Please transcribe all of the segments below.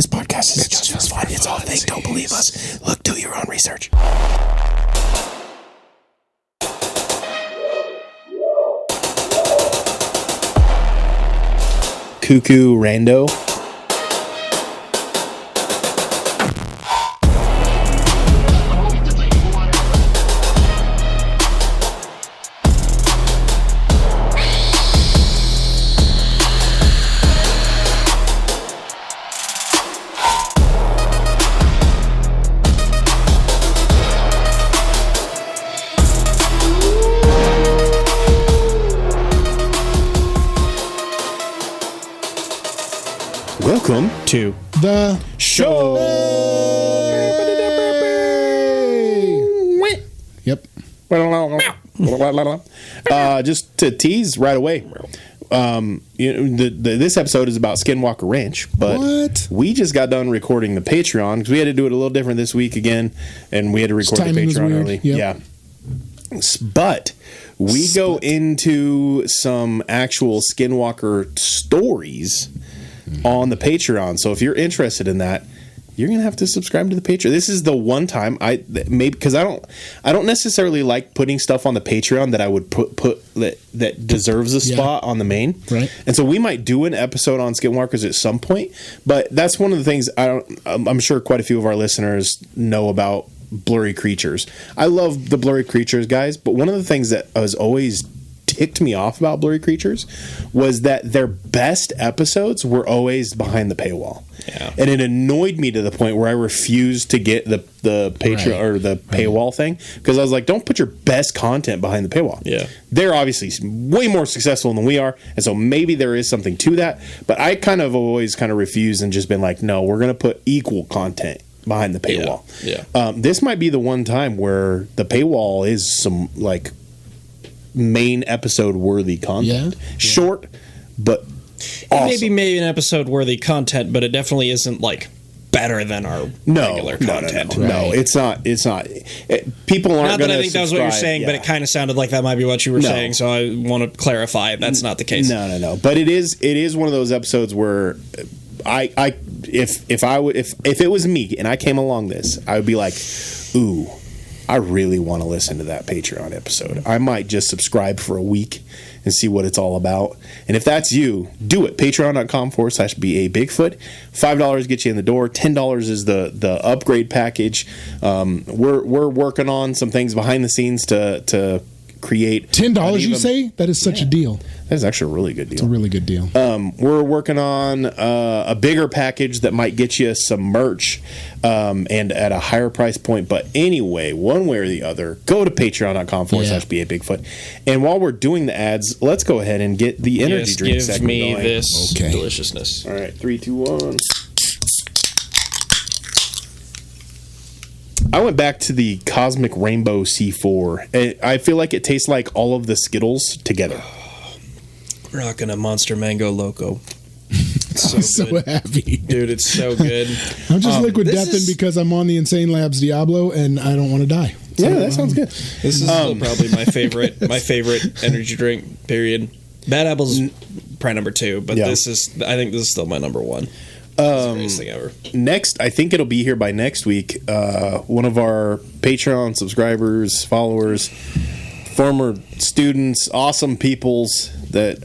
This podcast is just for fun. It's all fake. Don't believe us. Look, do your own research. Cuckoo Rando. Welcome to the show. Yep. Just to tease right away, this episode is about Skinwalker Ranch, but we just got done recording the Patreon because we had to do it a little different this week again, and we had to record the Patreon early. Yep. Yeah. But we go into some actual Skinwalker stories on the Patreon. So if you're interested in that, you're gonna have to subscribe to the Patreon. This is the one time because I don't necessarily like putting stuff on the Patreon that I would put that deserves a spot on the main. Right. And so we might do an episode on Skinwalkers at some point. But that's one of the things I'm sure quite a few of our listeners know about blurry creatures. I love the blurry creatures guys, but one of the things that was always ticked me off about blurry creatures was that their best episodes were always behind the paywall. Yeah. And it annoyed me to the point where I refused to get the Patreon or the paywall thing because I was like, don't put your best content behind the paywall. Yeah. They're obviously way more successful than we are, and so maybe there is something to that, but I always refused and just been like, no, we're going to put equal content behind the paywall. Yeah. This might be the one time where the paywall is some main episode worthy content. Yeah. Short, but awesome. Maybe an episode worthy content, but it definitely isn't better than our regular content. No, it's not. People aren't. Not that I think that was what you're saying, but it kind of sounded like that might be what you were saying. So I want to clarify that's not the case. No. But it is one of those episodes where if it was me and I came along this, I would be like, ooh, I really want to listen to that Patreon episode. I might just subscribe for a week and see what it's all about. And if that's you, do it. Patreon.com/BABigfoot. $5 gets you in the door. $10 is the upgrade package. We're working on some things behind the scenes to create. $10, you say? That is such a deal. That's actually a really good deal. It's a really good deal. We're working on a bigger package that might get you some merch and at a higher price point. But anyway, one way or the other, go to patreon.com/BABigfoot. And while we're doing the ads, let's go ahead and get the energy drink give segment me going. this deliciousness. All right, 3, 2, 1. I went back to the Cosmic Rainbow C4. I feel like it tastes like all of the Skittles together. We're rocking a Monster Mango Loco. I'm so happy. Dude, it's so good. I'm just liquid deathing because I'm on the Insane Labs Diablo and I don't want to die. So, yeah, that sounds good. This is still probably my favorite energy drink, period. Bad Apple's probably number 2, but I think this is still my number 1. The greatest thing ever. Next, I think it'll be here by next week. One of our Patreon subscribers, followers, former students, awesome peoples that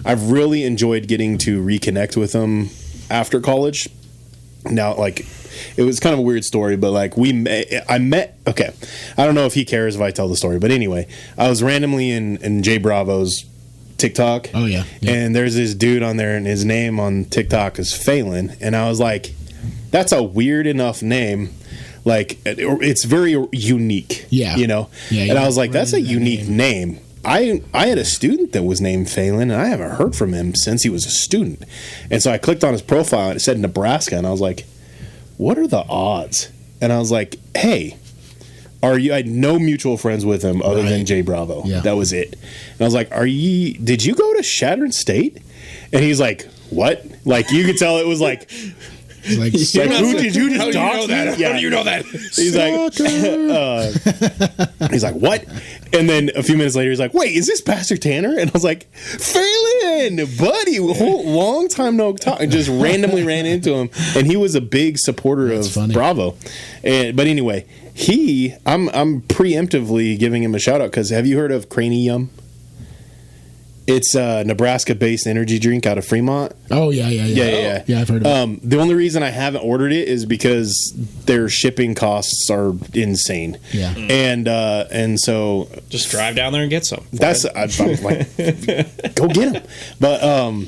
I've really enjoyed getting to reconnect with them after college. Now, it was kind of a weird story, but I met. Okay, I don't know if he cares if I tell the story, but anyway, I was randomly in Jay Bravo's TikTok. Oh yeah. And there's this dude on there, and his name on TikTok is Phelan, and I was like, that's a weird enough name. It's very unique. Yeah. Yeah, and I was like, that's a unique name. I had a student that was named Phelan, and I haven't heard from him since he was a student. And so I clicked on his profile, and it said Nebraska, and I was like, what are the odds? And I was like, hey, I had no mutual friends with him other than Jay Bravo. Yeah. That was it. And I was like, did you go to Shattern State? And he's like, what? You could tell it was He's like, Like, who did you just dox me? Yeah. How do you know that? He's like, what? And then a few minutes later, he's like, wait, is this Pastor Tanner? And I was like, Phelan, buddy, long time no talk. And just randomly ran into him, and he was a big supporter of Bravo. But anyway, I'm preemptively giving him a shout out because have you heard of Cranium? It's a Nebraska-based energy drink out of Fremont. Oh, yeah. Yeah, I've heard of it. The only reason I haven't ordered it is because their shipping costs are insane. Yeah. And so... Just drive down there and get some. I'm like, go get them. But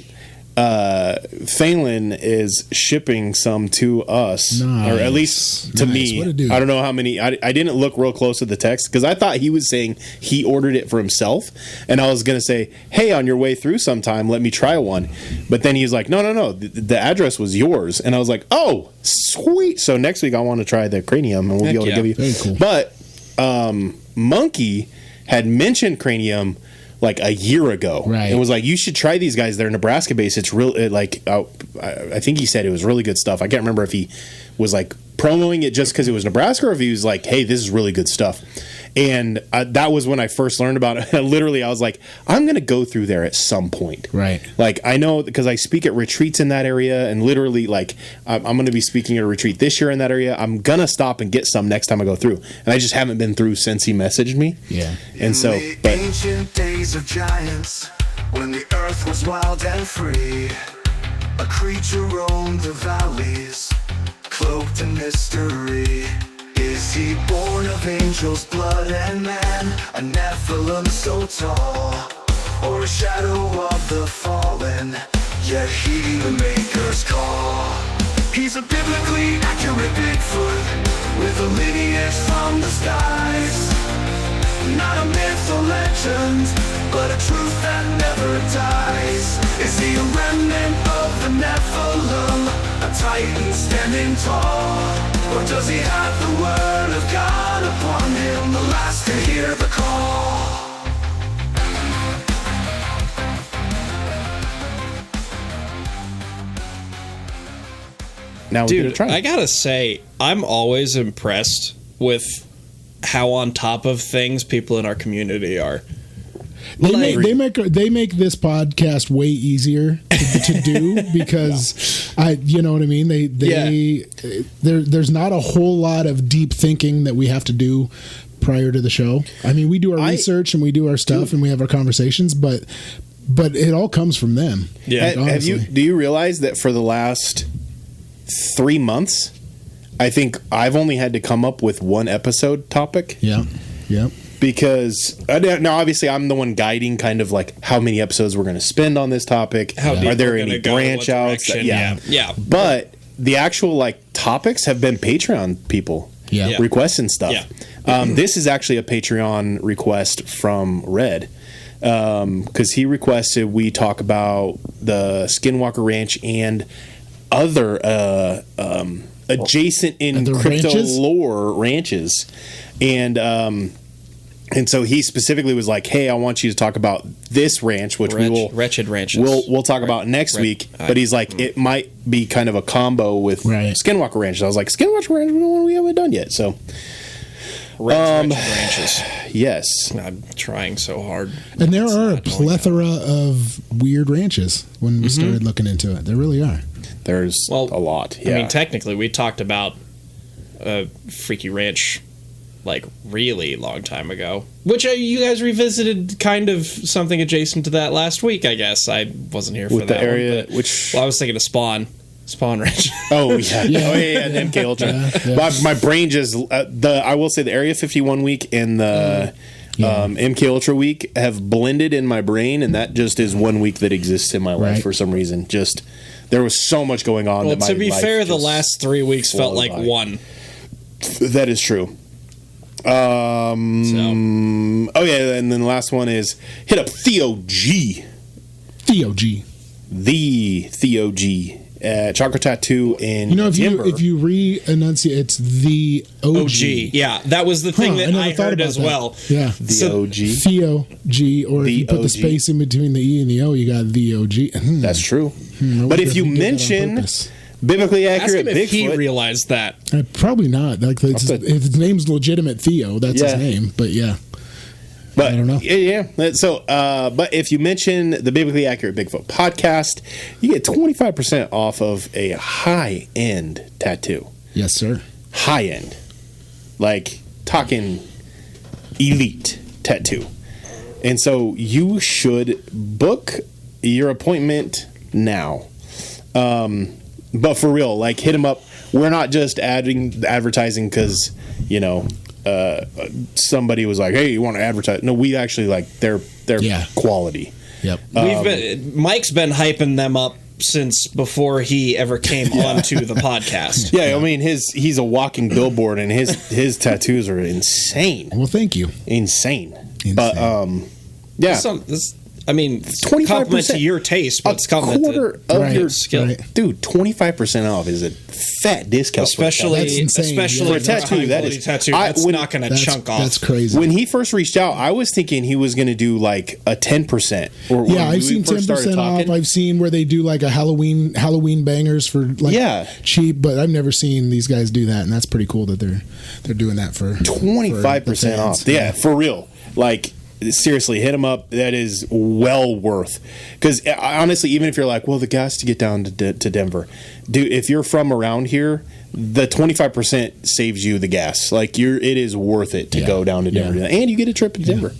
Phelan is shipping some to us, or at least to me. What a dude. I don't know how many. I didn't look real close at the text because I thought he was saying he ordered it for himself, and I was going to say, "Hey, on your way through sometime, let me try one." But then he was like, "No, the address was yours," and I was like, "Oh, sweet!" So next week I want to try the Cranium, and we'll be able to give you. Very cool. But Monkey had mentioned Cranium like a year ago, right? And was like, you should try these guys. They're Nebraska based. It's real. I think he said it was really good stuff. I can't remember if he was like promoting it just because it was Nebraska, or if he was like, hey, this is really good stuff. And that was when I first learned about it. Literally, I was like, I'm going to go through there at some point. Right. Like, I know because I speak at retreats in that area, and literally, like, I'm going to be speaking at a retreat this year in that area. I'm going to stop and get some next time I go through. And I just haven't been through since he messaged me. Yeah. And so, but ancient days of giants, when the earth was wild and free, a creature roamed the valleys, cloaked in mystery. Is he born of angels' blood and man, a Nephilim so tall, or a shadow of the fallen, yet heeding the Maker's call? He's a biblically accurate Bigfoot, with a lineage from the skies. Not a myth or legend, but a truth that never dies. Is he a remnant of the Nephilim, a titan standing tall? Or does he have the word of God upon him, the last to hear the call? now we're going to Dude, try. I gotta say, I'm always impressed with how on top of things people in our community are. They make this podcast way easier to do because you know what I mean. There's not a whole lot of deep thinking that we have to do prior to the show. I mean, we do our research and we do our stuff and we have our conversations, but it all comes from them. Yeah. Do you realize that for the last 3 months, I think I've only had to come up with one episode topic? Yeah. Because now, obviously, I'm the one guiding kind of like how many episodes we're going to spend on this topic. Are there any branch outs? Yeah. But the actual like topics have been Patreon people requesting stuff. Yeah. This is actually a Patreon request from Red. Because he requested we talk about the Skinwalker Ranch and other adjacent in crypto lore ranches. And so he specifically was like, "Hey, I want you to talk about this ranch, which Wretched Ranches. We'll talk about next week." But he's like, "It might be kind of a combo with Skinwalker Ranch." So I was like, "Skinwalker Ranch, we haven't done yet." So, Wretched Ranches. Yes, I'm trying so hard. And there are a plethora of weird ranches when we started looking into it. There really are. There's a lot. Yeah. I mean, technically, we talked about a freaky ranch like really long time ago, which you guys revisited kind of something adjacent to that last week. I guess I wasn't here for with that the area. one, I was thinking of Spawn Ranch. Oh yeah, and MK Ultra. My brain just I will say the Area 51 week and the MK Ultra week have blended in my brain, and that just is one week that exists in my life for some reason. Just there was so much going on. Well, to be fair, the last 3 weeks felt like one. That is true. Oh yeah, and then the last one is hit up Theo G. The Theo G. Chakra Tattoo in Denver. if you re-enunciate, it's the OG. Yeah, that was the thing that I heard as well. Yeah, the OG. Theo G, or if you put the space in between the E and the O, you got the OG. That's true. But if you mention biblically Ask accurate him if he Bigfoot. realized that. Probably not. Like, if his name's legitimate Theo, that's his name. But yeah. But I don't know. Yeah. So, but if you mention the Biblically Accurate Bigfoot podcast, you get 25% off of a high-end tattoo. Yes, sir. High-end. Like, talking elite tattoo. And so you should book your appointment now. But for real, like, hit them up. We're not just advertising because, somebody was like, hey, you want to advertise? No, we actually like their quality. Yep. Mike's been hyping them up since before he ever came onto the podcast. Yeah, I mean, he's a walking billboard, and his tattoos are insane. Well, thank you. Insane. But yeah. I mean, 25% compliment to your taste, but it's compliment quarter to of your skill. Right. Dude, 25% off is a fat discount. Especially That's insane. for a tattoo. That is tattoo. That's not going to chunk off. That's crazy. When he first reached out, I was thinking he was going to do like a 10%. I've seen 10% off. I've seen where they do like a Halloween bangers for like cheap, but I've never seen these guys do that, and that's pretty cool that they're doing that for 25% off. Yeah, for real. Like, seriously, hit them up. That is well worth. Because honestly, even if you're like, well, the gas to get down to Denver, dude, if you're from around here, the 25% saves you the gas. Like, it is worth it to go down to Denver, and you get a trip to Denver.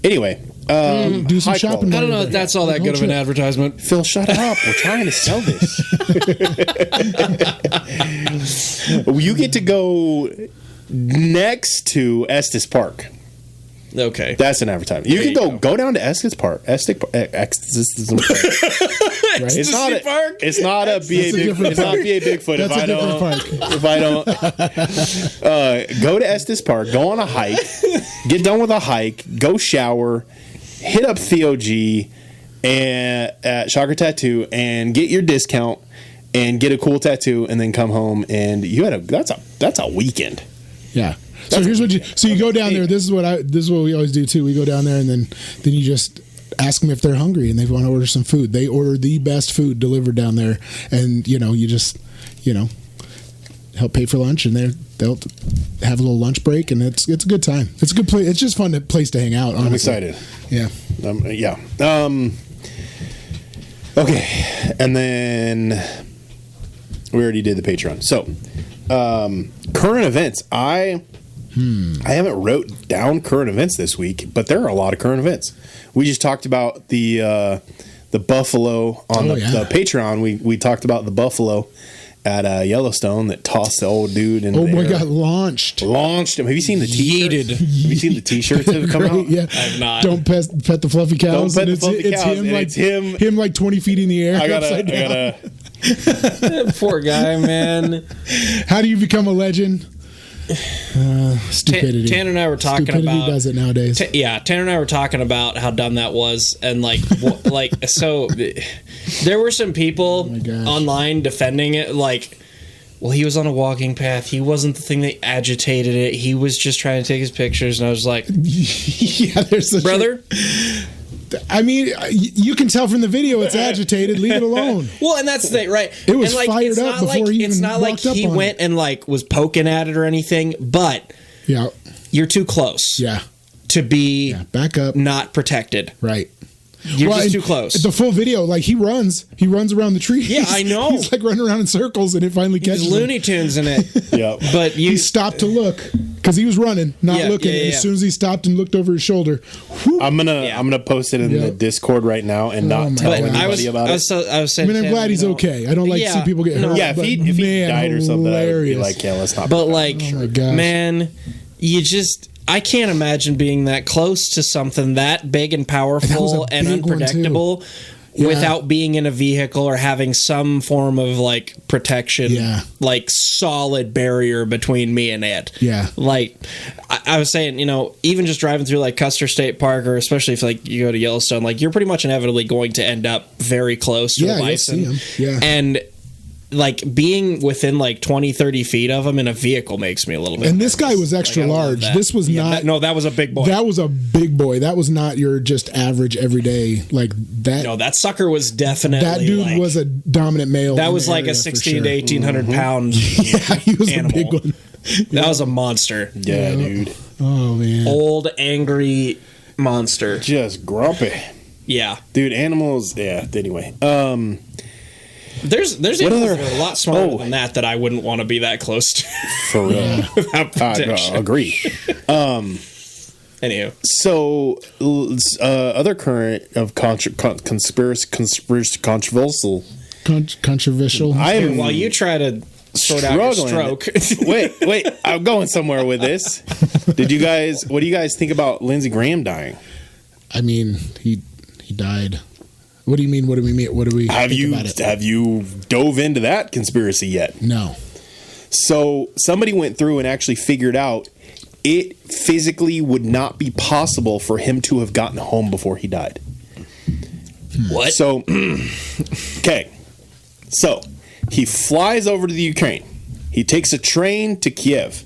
Anyway, do some shopping. I don't know if that's all that good of an advertisement. Phil, shut up. We're trying to sell this. You get to go next to Estes Park. Okay, that's an advertisement. You can go down to Estes Park. It's not a BA Bigfoot. If I don't go to Estes Park, go on a hike, get done with a hike, go shower, hit up Theo G and at Shocker Tattoo and get your discount and get a cool tattoo, and then come home and that's a weekend. Yeah. So here's what you go down there. This is what we always do too. We go down there and then you just ask them if they're hungry and they want to order some food. They order the best food delivered down there, and you just help pay for lunch, and they'll have a little lunch break, and it's a good time. It's a good place. It's just fun place to hang out. Honestly. I'm excited. Yeah. Okay, and then we already did the Patreon. So current events. I haven't wrote down current events this week, but there are a lot of current events. We just talked about the buffalo on the Patreon. We talked about the buffalo at Yellowstone that tossed the old dude in the air. Oh my God, launched him. Have you seen the t-shirts? Have you seen the t-shirts that have come out? Yeah. I have not. Don't pet the fluffy cows. Don't pet the fluffy cows. Him like 20 feet in the air. I gotta Poor guy, man. How do you become a legend? Stupidity. Tanner and I were talking Stupidity about does it nowadays. Tanner and I were talking about how dumb that was, and so there were some people online defending it, like, well, he was on a walking path. He wasn't the thing that agitated it. He was just trying to take his pictures, and I was like, yeah, there's the brother. I mean, you can tell from the video it's agitated. Leave it alone. Well, and that's the thing, right? It was fired up before he even It's not like he went and was poking at it or anything, but you're too close. Yeah. To be back up, not protected. Right. You're just too close. The full video, he runs around the tree. Yeah, I know. He's running around in circles, and it finally catches him. Looney Tunes in it. Yeah, but he stopped to look because he was running, not looking. And as soon as he stopped and looked over his shoulder, I'm gonna post it in the Discord right now and not tell anybody about it. I was saying, I'm glad he's okay. I don't like to see people get hurt. Yeah, if he died or something, I would be like, yeah, let's not. But man, I can't imagine being that close to something that big and powerful and unpredictable without being in a vehicle or having some form of protection, solid barrier between me and it. Yeah. I was saying, even just driving through Custer State Park, or especially if you go to Yellowstone, you're pretty much inevitably going to end up very close to a bison. Yeah. And like being within like 20, 30 feet of him in a vehicle makes me a little bit. And this guy was extra large. This was not. That was a big boy. That was a big boy. That was not your just average everyday like that. No, that sucker was definitely. That dude was a dominant male. That was like a 16 to 1800 pound. Yeah, he was animal. a big one. That was a monster. Yeah, dude. Oh man. Old angry monster. Just grumpy. Yeah, dude. Animals. Yeah. Anyway. There's animals that are a lot smarter than that I wouldn't want to be that close to. For real. Without protection. Agree. Anywho. So, other current of controversial. While you try to sort out your stroke. wait, I'm going somewhere with this. What do you guys think about Lindsey Graham dying? I mean, he died. What do you mean? What do we mean? What do we have you dove into that conspiracy yet? No. So somebody went through and actually figured out it physically would not be possible for him to have gotten home before he died. What? So, okay. So he flies over to the Ukraine. He takes a train to Kiev.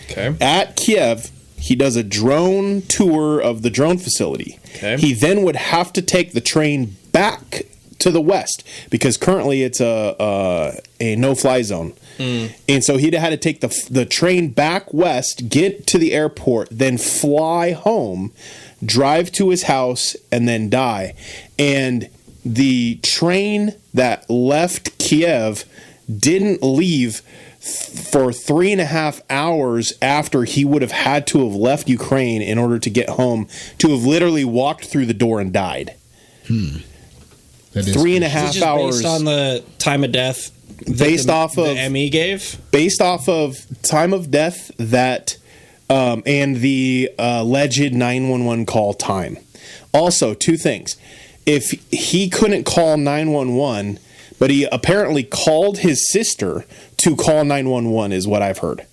Okay. At Kiev, he does a drone tour of the drone facility. Okay. He then would have to take the train back to the west because currently it's a no-fly zone. And so he'd had to take the train back west, get to the airport, then fly home, drive to his house, and then die. And the train that left Kiev didn't leave for 3.5 hours after he would have had to have left Ukraine in order to get home, to have literally walked through the door and died. 3.5 hours. Based on the time of death based off of the ME gave? Based off of time of death that and the alleged 911 call time. Also, two things. If he couldn't call 911, but he apparently called his sister to call 911 is what I've heard.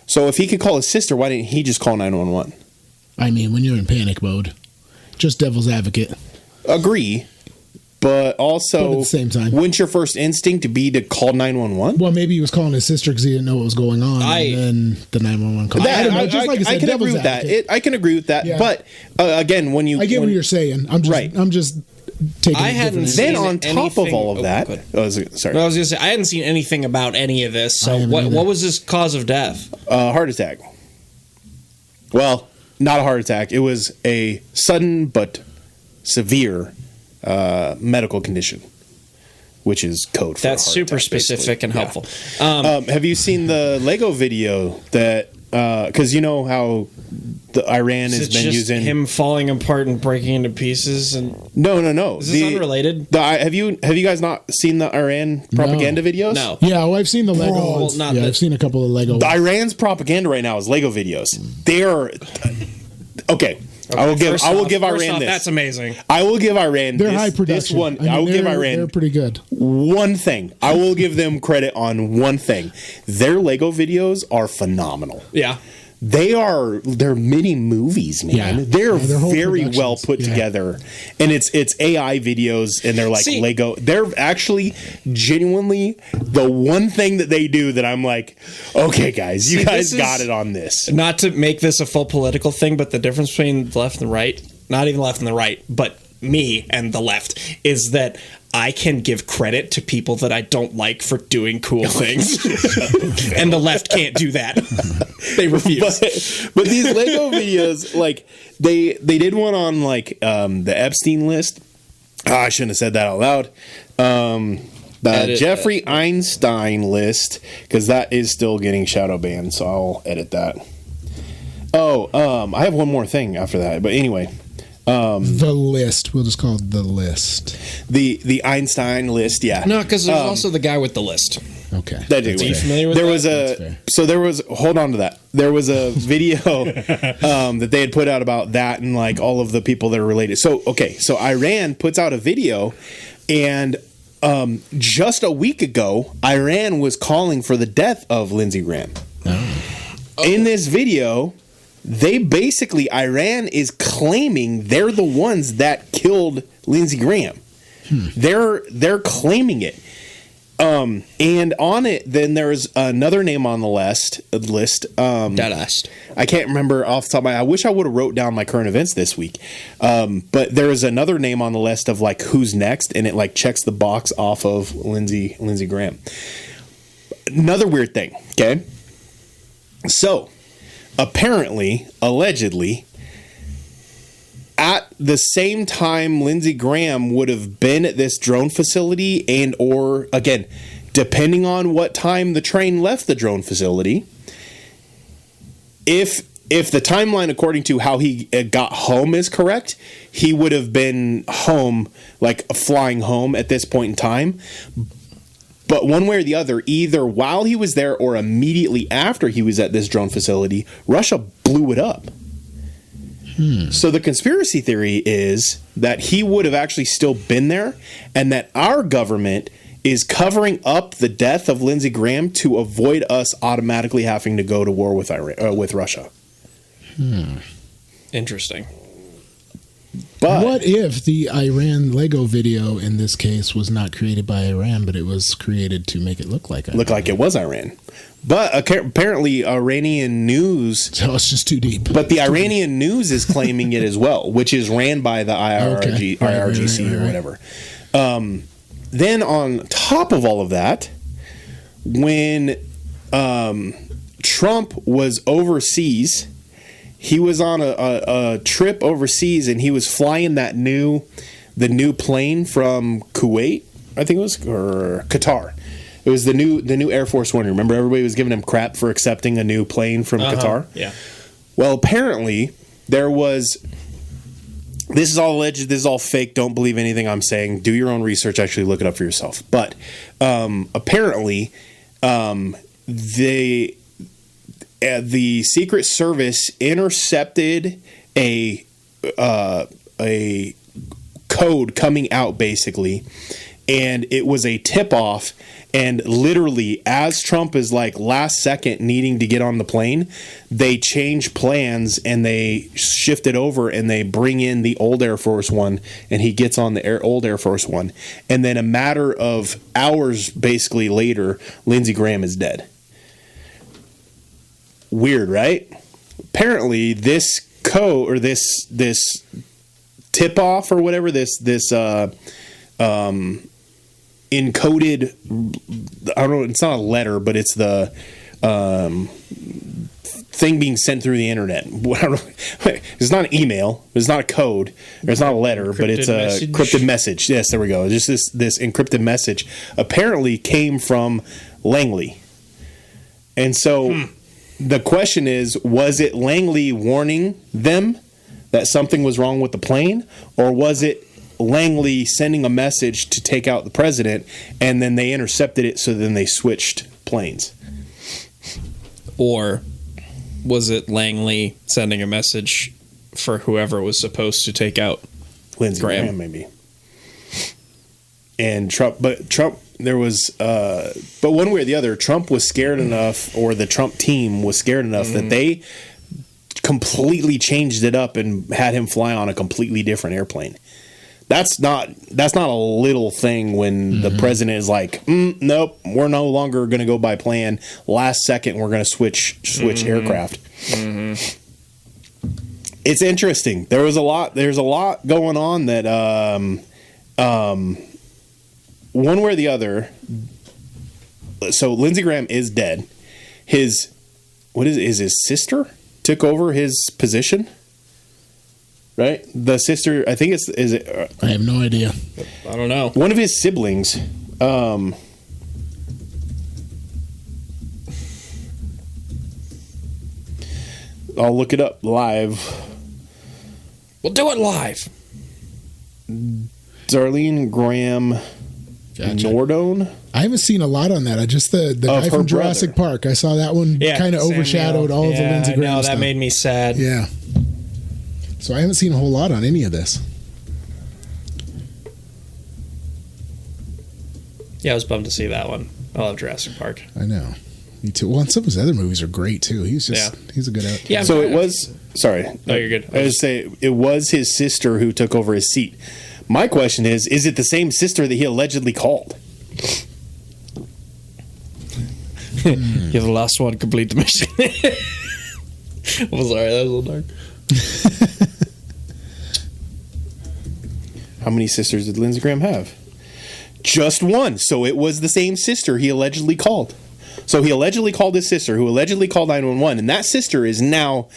So if he could call his sister, why didn't he just call 911? I mean, when you're in panic mode, just devil's advocate. Agree. But also, at the same time, wouldn't your first instinct be to call 911? Well, maybe he was calling his sister because he didn't know what was going on, and then the 911 call. I can agree with that. I can agree with that. Yeah. But again, when you, I get what you're saying. I'm just taking. I hadn't seen then on top of all of that. I was going to say I hadn't seen anything about any of this. So what was his cause of death? Heart attack. Well, not a heart attack. It was a sudden but severe medical condition, which is code for that's a heart super attack, specific basically. and helpful. Have you seen the Lego video that? Because you know how the Iran has been using him falling apart and breaking into pieces. And no. Is this unrelated? Have you guys not seen the Iran propaganda videos? No. Yeah, well, I've seen the Lego ones. I've seen a couple of Lego. The Iran's propaganda right now is Lego videos. They're okay. I will give Iran this. That's amazing. I will give Iran they're high production. This one. I will give Iran. They're pretty good. One thing. I will give them credit on one thing. Their Lego videos are phenomenal. Yeah. They're mini movies, man. Yeah. They're very well put together. And it's AI videos and they're like Lego. They're actually genuinely the one thing that they do that I'm like, okay guys, you guys got it on this. Not to make this a full political thing, but the difference between the left and the right, not even left and the right, but me and the left, is that I can give credit to people that I don't like for doing cool things. And the left can't do that. They refuse. But these Lego videos, like they did one on like the Epstein list. I shouldn't have said that out loud. The Jeffrey Einstein list, because that is still getting shadow banned, so I'll edit that. I have one more thing after that, but anyway. The list. We'll just call it the list. The Einstein list, yeah. No, because there's also the guy with the list. Okay. Are you familiar with that? Hold on to that. There was a video that they had put out about that and like all of the people that are related. So Iran puts out a video, and just a week ago, Iran was calling for the death of Lindsey Graham. In this video, Iran is claiming they're the ones that killed Lindsey Graham. They're claiming it. And on it, then there's another name on the list. Deadass. I can't remember off the top of my head. I wish I would have wrote down my current events this week. But there is another name on the list of like who's next, and it like checks the box off of Lindsey Graham. Another weird thing, okay? So, apparently, allegedly, at the same time Lindsey Graham would have been at this drone facility, and or again, depending on what time the train left the drone facility, if the timeline according to how he got home is correct, he would have been home, like flying home at this point in time. But one way or the other, either while he was there or immediately after he was at this drone facility, Russia blew it up. So the conspiracy theory is that he would have actually still been there, and that our government is covering up the death of Lindsey Graham to avoid us automatically having to go to war with Russia. Interesting. But what if the Iran Lego video in this case was not created by Iran, but it was created to make it look like Iran? Look like it was Iran. But apparently Iranian news... So it's just too deep. But the Iranian news is claiming it as well, which is ran by the IRGC or whatever. Then on top of all of that, when Trump was overseas... He was on a trip overseas, and he was flying the new plane from Kuwait, I think it was, or Qatar. It was the new Air Force One. Remember, everybody was giving him crap for accepting a new plane from Qatar. Yeah. Well, apparently there was. This is all alleged. This is all fake. Don't believe anything I'm saying. Do your own research. Actually, look it up for yourself. But apparently, the Secret Service intercepted a code coming out, basically, and it was a tip-off. And literally, as Trump is like last second needing to get on the plane, they change plans and they shift it over and they bring in the old Air Force One, and he gets on the old Air Force One. And then a matter of hours, basically later, Lindsey Graham is dead. Weird, right? Apparently, this code or this tip off or whatever, this encoded, I don't know, it's not a letter, but it's the thing being sent through the internet. I don't know. It's not an email, it's not a code, it's not a letter, but it's a encrypted message. Yes, there we go. Just this encrypted message apparently came from Langley. And so the question is, was it Langley warning them that something was wrong with the plane, or was it Langley sending a message to take out the president, and then they intercepted it, so then they switched planes? Or was it Langley sending a message for whoever was supposed to take out Lindsey Graham, maybe. And Trump, there was, but one way or the other, Trump was scared enough, or the Trump team was scared enough that they completely changed it up and had him fly on a completely different airplane. That's not a little thing when the president is like, nope, we're no longer going to go by plan. Last second, we're going to switch aircraft. It's interesting. There's a lot going on that, one way or the other. So Lindsey Graham is dead. His sister took over his position. Right? The sister, I think is it? I have no idea. I don't know. One of his siblings. I'll look it up live. We'll do it live. Darlene Graham Nordone. I haven't seen a lot on that. I just the guy from Jurassic Park. I saw that one kind of overshadowed all of the Lindsey Graham stuff. That made me sad. Yeah. So I haven't seen a whole lot on any of this. Yeah, I was bummed to see that one. I love Jurassic Park. I know. Me too. Well, and some of his other movies are great too. He's a good actor. Yeah. So it was. Sorry. No, you're good. I was say it was his sister who took over his seat. My question is it the same sister that he allegedly called? You're the last one. Complete the mission. I'm sorry, that was a little dark. How many sisters did Lindsey Graham have? Just one. So it was the same sister he allegedly called. So he allegedly called his sister, who allegedly called 911, and that sister is now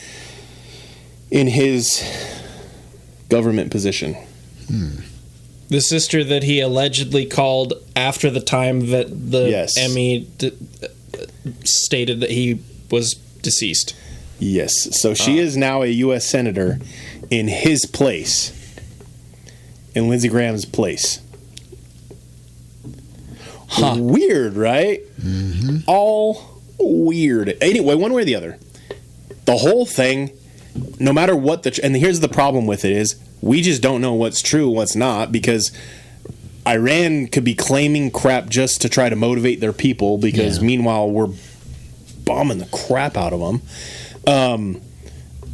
in his government position. The sister that he allegedly called after the time that the Emmy stated that he was deceased. Yes. So she is now a U.S. Senator in his place. In Lindsey Graham's place. Weird, right? Mm-hmm. All weird. Anyway, one way or the other, the whole thing, no matter what and here's the problem with it is, we just don't know what's true, what's not, because Iran could be claiming crap just to try to motivate their people, because meanwhile we're bombing the crap out of them.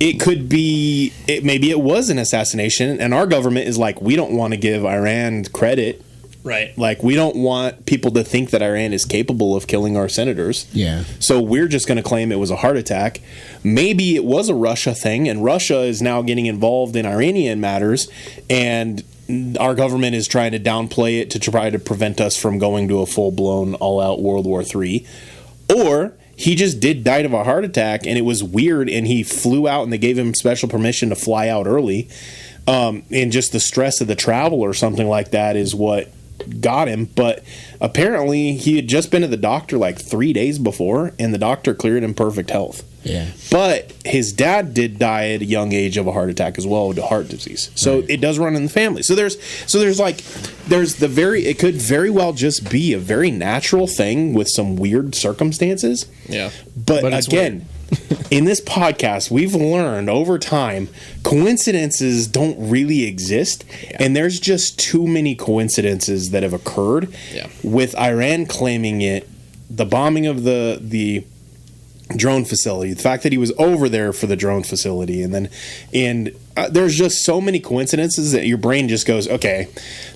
It could be, maybe it was an assassination, and our government is like, we don't want to give Iran credit. Right. Like, we don't want people to think that Iran is capable of killing our senators. Yeah. So we're just going to claim it was a heart attack. Maybe it was a Russia thing, and Russia is now getting involved in Iranian matters, and our government is trying to downplay it to try to prevent us from going to a full-blown, all-out World War III. Or he just died of a heart attack, and it was weird, and he flew out, and they gave him special permission to fly out early. And just the stress of the travel or something like that is what got him. But apparently he had just been to the doctor like 3 days before, and the doctor cleared him perfect health. Yeah. But his dad did die at a young age of a heart attack as well, to heart disease. So it does run in the family. So it could very well just be a very natural thing with some weird circumstances. Yeah. But again, in this podcast, we've learned over time, coincidences don't really exist. Yeah. And there's just too many coincidences that have occurred with Iran claiming it, the bombing of the drone facility, the fact that he was over there for the drone facility, and there's just so many coincidences that your brain just goes, okay,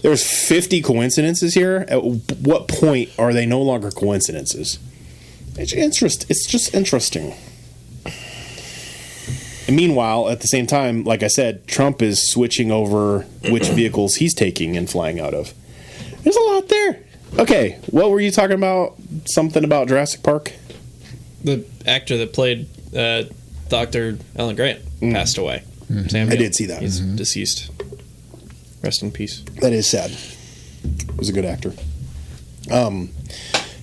there's 50 coincidences here. At what point are they no longer coincidences? It's just interesting. And meanwhile, at the same time, like I said, Trump is switching over which vehicles he's taking and flying out of. There's a lot there. Okay, what were you talking about? Something about Jurassic Park? The actor that played Dr. Alan Grant passed away. I did see that. He's deceased. Rest in peace. That is sad. He was a good actor.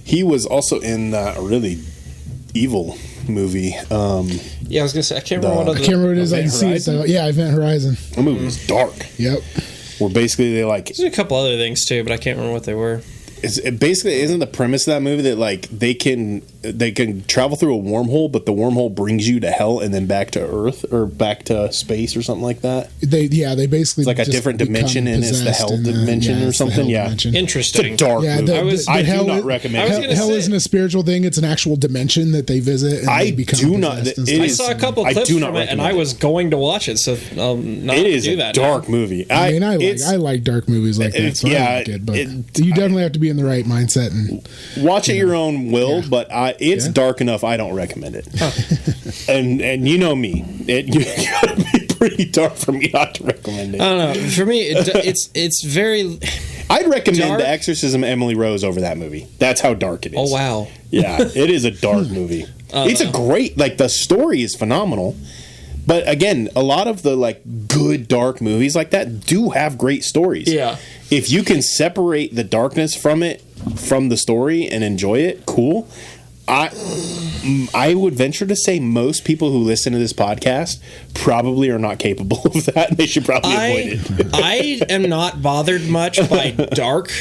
He was also in that really evil movie. Yeah, I was gonna say I can't remember what I can't remember what it is. I can see it though. Yeah, Event Horizon. The movie was dark. Yep. Where basically they like. There's a couple other things too, but I can't remember what they were. Isn't the premise of that movie that like they can travel through a wormhole, but the wormhole brings you to hell and then back to Earth or back to space or something like that? They basically it's like a different dimension and it's the hell dimension or something. Yeah, interesting. It's a dark movie. I do not recommend. Hell isn't a spiritual thing; it's an actual dimension that they visit. And I they become do not. I saw a couple clips from it, and I was going to watch it, so I'll not it is do a that dark movie. I like dark movies like that. So I like it, but you definitely have to be in the right mindset. And watch at your own will, but it's dark enough. I don't recommend it. And you know me, you gotta be pretty dark for me not to recommend it. I don't know. For me, it's very. I'd recommend dark. The Exorcism of Emily Rose over that movie. That's how dark it is. Oh wow! Yeah, it is a dark movie. It's a great the story is phenomenal. But again, a lot of the good dark movies like that do have great stories. Yeah. If you can separate the darkness from the story and enjoy it, cool. I would venture to say most people who listen to this podcast probably are not capable of that, and they should probably avoid it. I am not bothered much by dark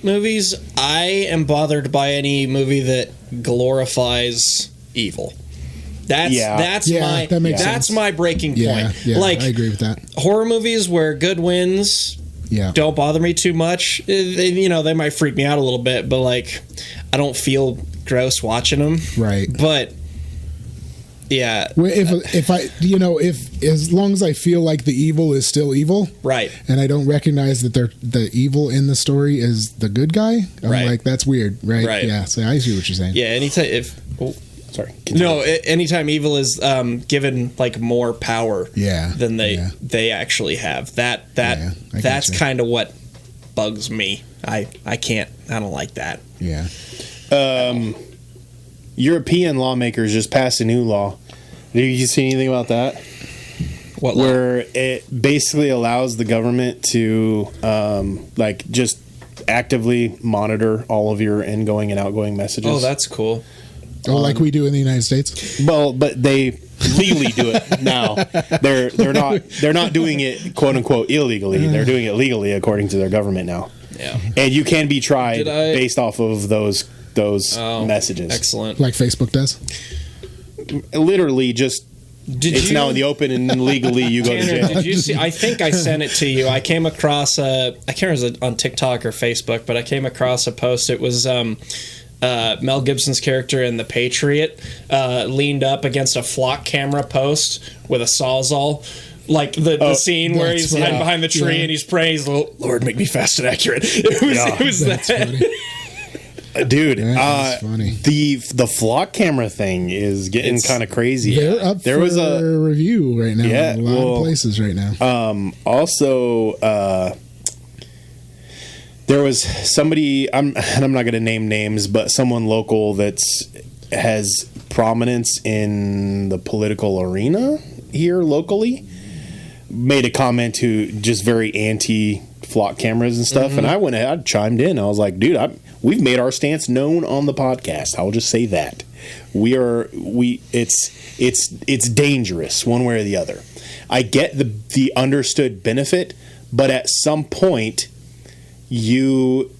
movies. I am bothered by any movie that glorifies evil. That's my breaking point. Yeah, I agree with that. Horror movies where good wins don't bother me too much. They might freak me out a little bit, but I don't feel gross watching them. Right. But yeah, if as long as I feel like the evil is still evil, right, and I don't recognize that the evil in the story is the good guy, I'm like, that's weird, right? Right. Yeah. So I see what you're saying. Yeah. Anytime if Oh, sorry. Continue. No, anytime evil is given like more power than they actually have. That's kind of what bugs me. I don't like that. Yeah. European lawmakers just passed a new law. Did you see anything about that? What law? Where it basically allows the government to like just actively monitor all of your ingoing and outgoing messages. Oh, that's cool. Oh, like we do in the United States. Well, but they legally do it now. They're not doing it quote unquote illegally. They're doing it legally according to their government now. Yeah. And you can be tried based off of those messages. Excellent. Like Facebook does. Literally, just it's now in the open and legally you go to jail. Did you see? I think I sent it to you. I came across I can't remember if it was on TikTok or Facebook, but I came across a post. It was Mel Gibson's character in The Patriot leaned up against a flock camera post with a sawzall. Like the scene where he's hiding behind the tree and he's praying, he's like, Lord, make me fast and accurate. It was that. Funny. Dude, funny. The flock camera thing is getting kind of crazy. They're up for a review right now in a lot of places right now. Also, there was somebody, I'm not going to name names, but someone local has prominence in the political arena here locally, made a comment to just very anti flock cameras and stuff, and I went ahead, I chimed in. I was like, dude, we've made our stance known on the podcast. I'll just say that it's dangerous one way or the other. I get the understood benefit, but at some point you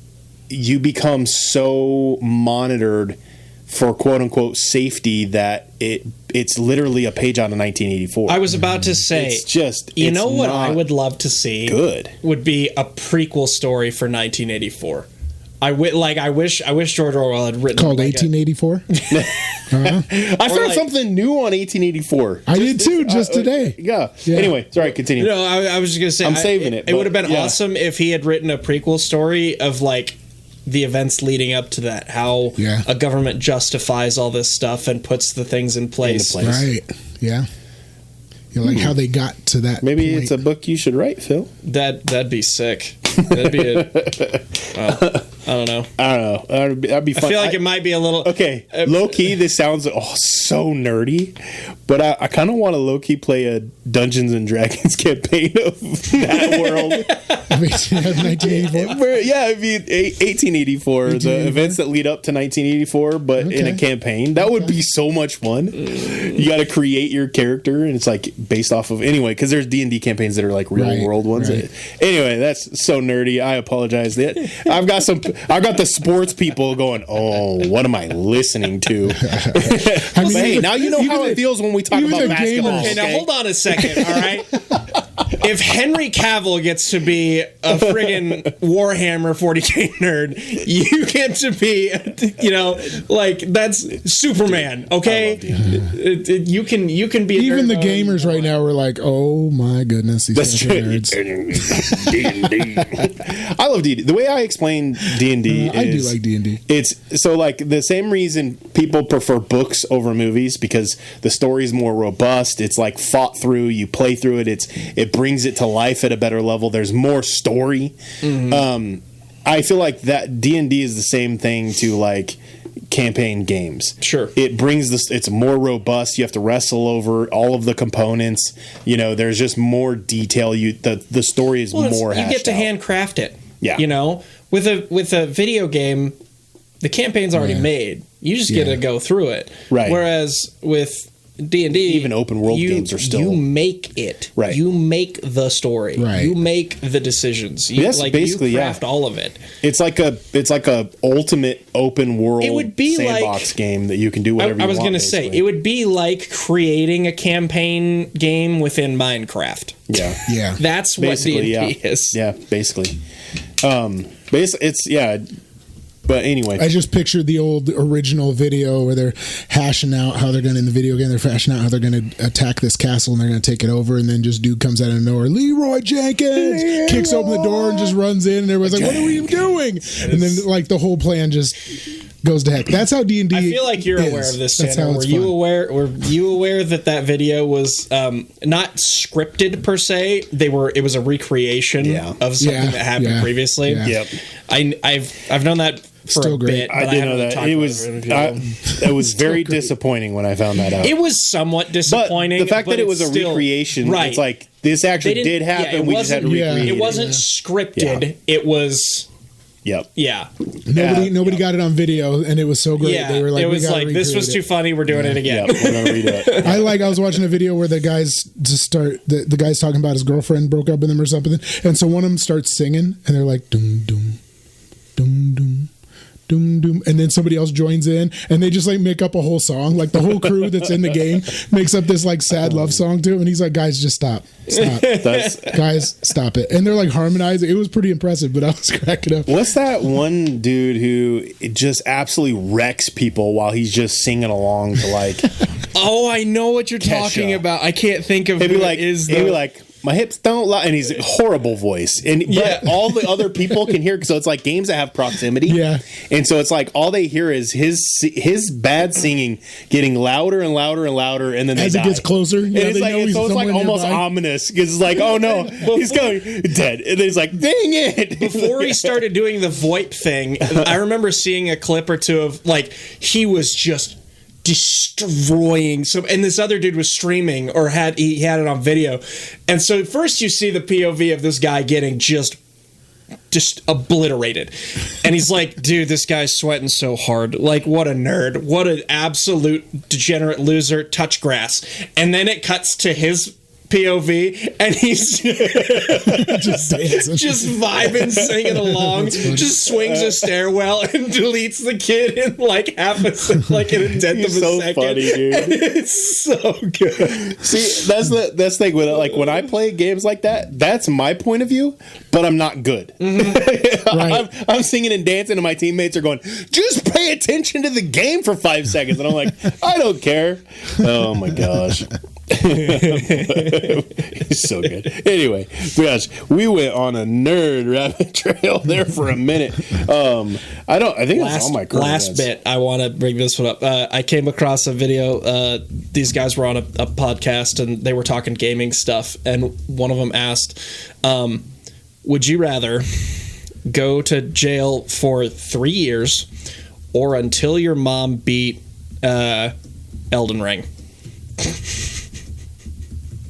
become so monitored for quote unquote safety that it's literally a page out of 1984. I was about to say, it's what I would love to see would be a prequel story for 1984. I wish George Orwell had written called 1884. I found something new on 1884. I did too, just today. Yeah. Anyway, sorry, continue. No, I was just gonna say I'm saving it. It would have been awesome if he had written a prequel story of like the events leading up to that, how a government justifies all this stuff and puts the things in place. Right. Yeah. Like how they got to that. Maybe point. It's a book you should write, Phil. That'd be sick. That'd be I don't know. That'd be fun. I feel like it might be a little... Okay, low-key, this sounds so nerdy, but I kind of want to low-key play a Dungeons & Dragons campaign of that world. 1984? Yeah, it'd be 1884, the events that lead up to 1984, but in a campaign. That would be so much fun. You got to create your character, and it's like based off of... Anyway, because there's D&D campaigns that are like real-world ones. Right. Anyway, that's so nerdy. I apologize. I've got the sports people going, oh, what am I listening to? Hey, now you know how it feels when we talk about basketball. Okay, now hold on a second, all right? If Henry Cavill gets to be a friggin' Warhammer 40K nerd, you get to be, that's Superman, okay? You can be even the gamers right now are like, oh my goodness, these guys are nerds. D&D. I love D&D. The way I explain D&D is... I do like D&D. It's so like the same reason people prefer books over movies, because the story's more robust. It's like fought through. You play through it. It brings it to life at a better level. There's more story. I feel like that D&D is the same thing to like campaign games. Sure. It brings this, it's more robust. You have to wrestle over all of the components. There's just more detail. The story is more hashed out. You get to handcraft it. Yeah. With a video game, the campaign's already made. You just get to go through it. Right. Whereas with D&D, even open world games are still... You make it. Right. You make the story. Right. You make the decisions. Basically, you craft all of it. It's like a ultimate open world sandbox game that you can do whatever you want. I was going to say, it would be like creating a campaign game within Minecraft. Yeah. Yeah. That's what D&D is. Yeah, basically. But anyway, I just pictured the old original video where they're hashing out how they're going to, in the video game, they're hashing out how they're going to attack this castle and they're going to take it over, and then just dude comes out of nowhere, Leroy Jenkins, kicks open the door and just runs in, and everybody's like, what are we doing? And then like the whole plan just goes to heck. That's how D&D. I feel like you're aware of this, Tanner. Were you aware that that video was not scripted per se? It was a recreation of something that happened previously. Yep. I've known that for a bit. I didn't know that. It was very disappointing when I found that out. It was somewhat disappointing. But the fact that it was a recreation, it's like this actually did happen. We just had to recreate it. It wasn't scripted. Yeah. It was. Yep. Yeah. Nobody got it on video, and it was so great. Yeah. They were like, it was like, this was too funny. We're doing it again. Yep. We're gonna redo it. I was watching a video where the guy's talking about his girlfriend broke up with him or something, and so one of them starts singing, and they're like, doom doom, doom doom. Doom, doom, and then somebody else joins in, and they just like make up a whole song. Like the whole crew that's in the game makes up this like sad love song to him, and he's like, "Guys, just stop, guys, stop it." And they're like harmonizing. It was pretty impressive, but I was cracking up. What's that one dude who just absolutely wrecks people while he's just singing along to like? Oh, I know what you're talking about. I can't think of who it is. He'd be like, my hips don't lie, and he's a horrible voice, but all the other people can hear. So it's like games that have proximity, and so it's like all they hear is his bad singing getting louder and louder and louder, and then as it gets closer, and it's like it's like almost ominous because it's like, oh no, he's going dead, and then he's like, dang it! Before he started doing the VoIP thing, I remember seeing a clip or two of like he was just destroying and this other dude was streaming or he had it on video, and so first you see the POV of this guy getting just obliterated, and he's like, dude, this guy's sweating so hard, like what a nerd, what an absolute degenerate loser, touch grass. And then it cuts to his POV, and he's just dancing, just vibing, singing along, just swings a stairwell and deletes the kid in like in a tenth of a second. Funny, dude. And it's so good. See, that's the thing with it. Like when I play games like that, that's my point of view, but I'm not good. Mm-hmm. Right. I'm singing and dancing, and my teammates are going, "Just pay attention to the game for 5 seconds," and I'm like, "I don't care." Oh my gosh. He's so good. Anyway, gosh, we went on a nerd rabbit trail there for a minute. I think that's all my last bit. I want to bring this one up. I came across a video. These guys were on a podcast, and they were talking gaming stuff, and one of them asked, would you rather go to jail for 3 years or until your mom beat Elden Ring?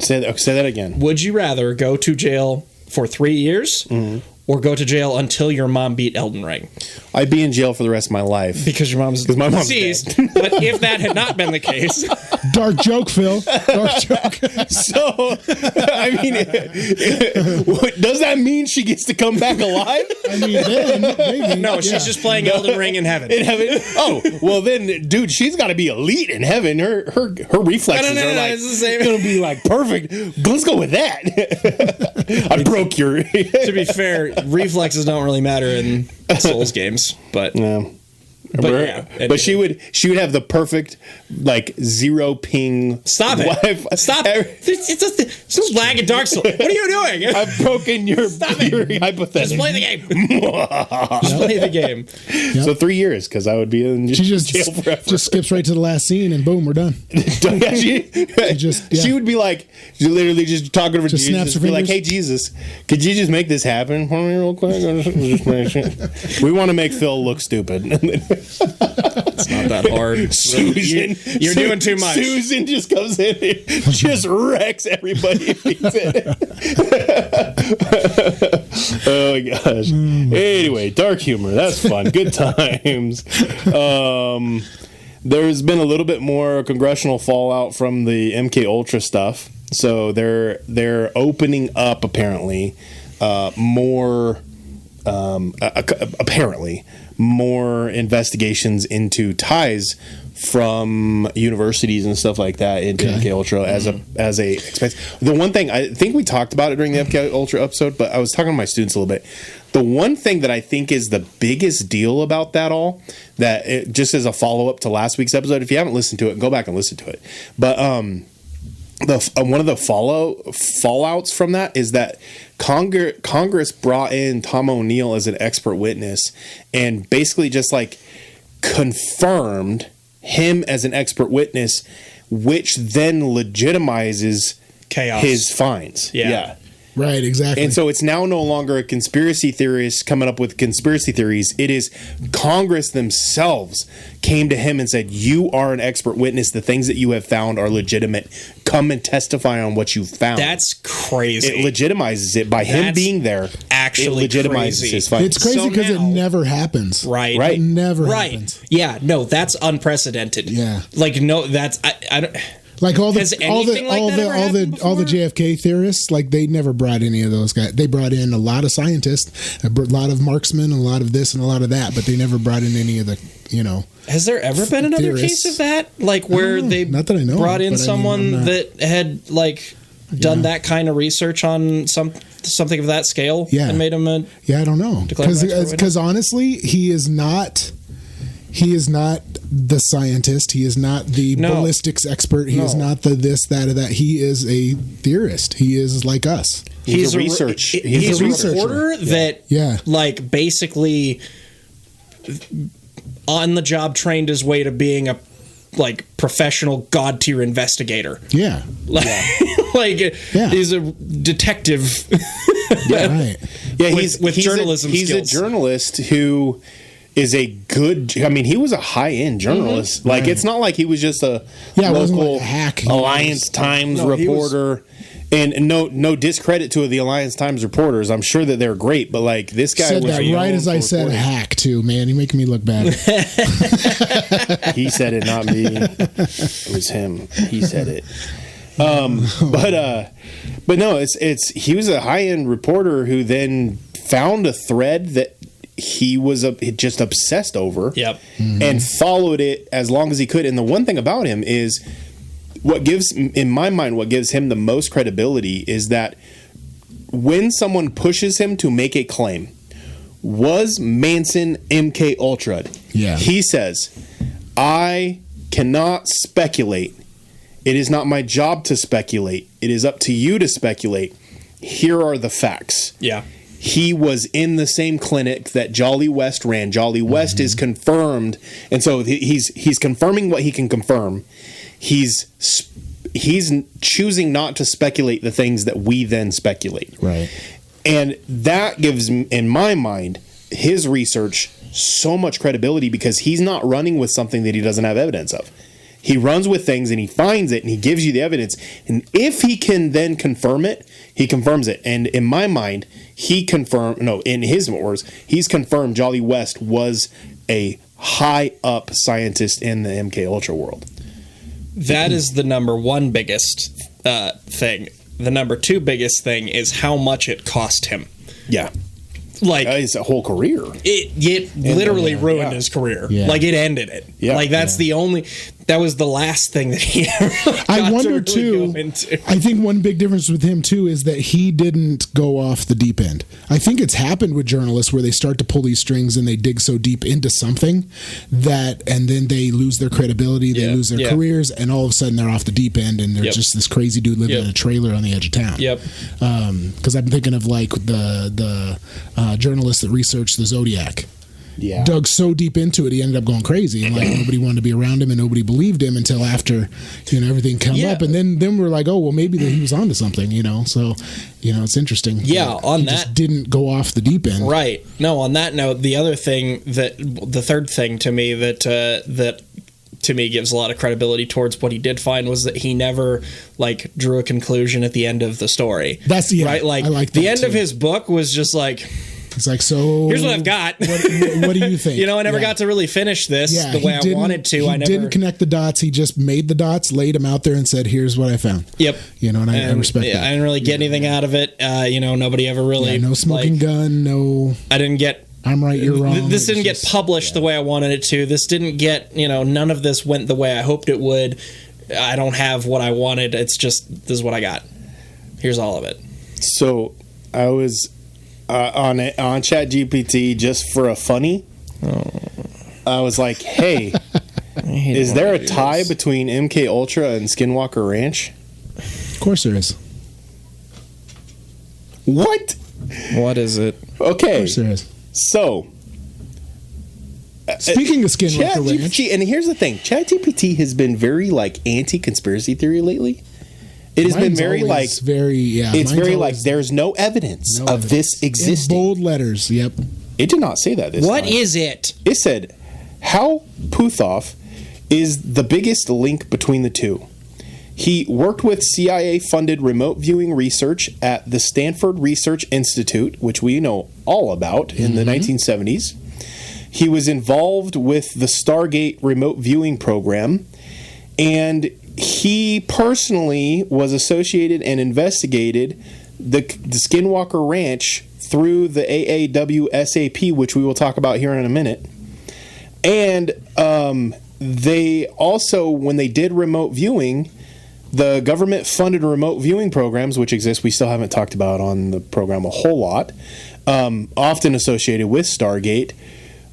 Say that again. Would you rather go to jail for 3 years or go to jail until your mom beat Elden Ring? I'd be in jail for the rest of my life. Because my mom's deceased. But if that had not been the case... Dark joke, Phil. Dark joke. So, I mean, does that mean she gets to come back alive? I mean, then, maybe. No, she's just playing Elden Ring in heaven. In heaven? Oh, well then, dude, she's got to be elite in heaven. Her reflexes are like, it's the same. Gonna be like perfect. Let's go with that. I broke your... To be fair, reflexes don't really matter in Souls games, but... No. But she would have the perfect like 0 ping. Stop it! Stop it! It's just lag in Dark Souls. What are you doing? I've broken your hypothetical. Just play the game. Just play the game. Yep. So 3 years because I would be in jail forever. Just skips right to the last scene and boom, we're done. She would be like, literally just talking to Jesus. Snaps her be like, fingers. hey Jesus, could you just make this happen for me real quick? We want to make Phil look stupid. It's not that hard. Susan, you're doing too much. Susan just comes in and just wrecks everybody. Oh my gosh. Anyway, dark humor. That's fun. Good times. There's been a little bit more congressional fallout from the MK Ultra stuff. So they're opening up apparently more investigations into ties from universities and stuff like that into MK Ultra as a expense. The one thing I think we talked about it during the MK Ultra episode, but I was talking to my students a little bit. The one thing that I think is the biggest deal about that all, that it, just as a follow up to last week's episode, if you haven't listened to it, go back and listen to it. But one of the fallouts from that is that Congress brought in Tom O'Neill as an expert witness and basically just like confirmed him as an expert witness, which then legitimizes Chaos. his finds. Yeah. Right, exactly. And so it's now no longer a conspiracy theorist coming up with conspiracy theories. It is Congress themselves came to him and said, you are an expert witness. The things that you have found are legitimate. Come and testify on what you found. That's crazy. It legitimizes it by him being there. Actually, it legitimizes crazy. his findings. It's crazy because it now- never happens. Right. Right. It never happens. Yeah. No, that's unprecedented. Yeah. Like, no, that's I don't. Like all the Has anything like that ever happened all the before? JFK theorists, like they never brought any of those guys. They brought in a lot of scientists, a lot of marksmen, a lot of this and a lot of that, but they never brought in any of the, Has there ever been another theorists. case of that? Like where they Not that I know brought of, in but I mean, someone I'm not- that had like done that kind of research on something of that scale Yeah. and made him a Yeah, I don't know. Declared an expert witness? Because honestly, he is not the scientist. He is not the No. ballistics expert. He is No. not the this, that, or that. He is a theorist. He is like us. He's a research. He's a researcher. reporter that Yeah. like basically on the job trained his way to being a like professional god tier investigator. Yeah. Like Yeah. he's a detective. Right. Yeah, with journalism He's skills. a journalist who is a good. I mean, he was a high-end journalist. Mm-hmm. Like, Right. it's not like he was just a Yeah, it wasn't local like a hack. He Alliance Times No, he was- reporter. And no discredit to the Alliance Times reporters. I'm sure that they're great, but like this guy Said was that known right as I for said reporting. hack too, man. You making me look bad. He said it, not me. It was him. He said it. But no, it's he was a high-end reporter who then found a thread that he was just obsessed over. Yep. And followed it as long as he could. And the one thing about him is in my mind, what gives him the most credibility is that when someone pushes him to make a claim, was Manson MK Ultra? Yeah. He says, I cannot speculate. It is not my job to speculate. It is up to you to speculate. Here are the facts. Yeah. He was in the same clinic that Jolly West ran. Jolly West is confirmed, and so he's confirming what he can confirm. He's choosing not to speculate the things that we then speculate. Right. And that gives, in my mind, his research so much credibility because he's not running with something that he doesn't have evidence of. He runs with things and he finds it and he gives you the evidence. And if he can then confirm it, he confirms it. And in my mind, in his words, he's confirmed Jolly West was a high up scientist in the MK Ultra world. That is the number one biggest thing. The number two biggest thing is how much it cost him. Yeah. Like It's a whole career. it literally ruined his career. Yeah. Like it ended it. Yeah. Like that's that was the last thing that he ever I got wonder to really too. go into. I think one big difference with him too is that he didn't go off the deep end. I think it's happened with journalists where they start to pull these strings and they dig so deep into something and then they lose their credibility, they lose their careers, and all of a sudden they're off the deep end and they're just this crazy dude living in a trailer on the edge of town. Yep. Because I'm thinking of like the journalist that researched the Zodiac. Yeah. Dug so deep into it, he ended up going crazy, and like nobody wanted to be around him, and nobody believed him until after everything come up, and then we're like, oh well, maybe he was onto something, So it's interesting. Yeah, on he that just didn't go off the deep end, right? No, on that note, the third thing to me that to me gives a lot of credibility towards what he did find was that he never like drew a conclusion at the end of the story. That's right. Like, I like the that end too. of his book was just like, It's like, so here's what I've got. What do you think? I never got to really finish this the way I wanted to. He didn't connect the dots. He just made the dots, laid them out there, and said, "Here's what I found." Yep. And I respect that. I didn't really get anything out of it. Nobody ever really. No smoking gun. No. I didn't get. I'm right. You're wrong. This didn't get published the way I wanted it to. This didn't get. None of this went the way I hoped it would. I don't have what I wanted. It's just this is what I got. Here's all of it. So I was on ChatGPT just for a funny. I was like, "Hey, is there a tie between MK Ultra and Skinwalker Ranch?" Of course there is. What? What is it? Okay. Of course there is. So Speaking of Skinwalker Ranch, and here's the thing: ChatGPT has been very like anti-conspiracy theory lately. It has been very like it's very like there's no evidence of this existing. In bold letters. Yep. It did not say that this What time. is it? It said, Hal Puthoff is the biggest link between the two. He worked with CIA-funded remote viewing research at the Stanford Research Institute, which we know all about in the 1970s. He was involved with the Stargate remote viewing program, and he personally was associated and investigated the Skinwalker Ranch through the AAWSAP, which we will talk about here in a minute. And they also, when they did remote viewing, the government-funded remote viewing programs, which exist, we still haven't talked about on the program a whole lot, often associated with Stargate,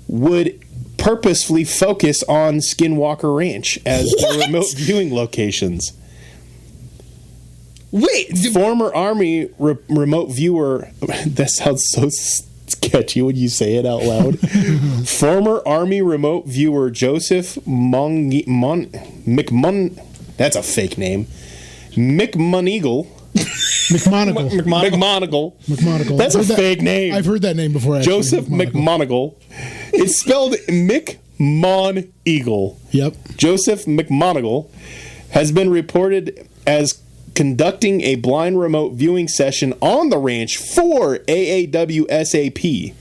would purposefully focus on Skinwalker Ranch as the remote viewing locations. Wait, former Army remote viewer. That sounds so sketchy when you say it out loud. Former Army remote viewer Joseph McMun. That's a fake name. McMonigle. McMonigle. That's a fake name. I've heard that name before. Actually. Joseph McMonigle. It's spelled McMoneagle. Yep. Joseph McMonigle has been reported as conducting a blind remote viewing session on the ranch for AAWSAP.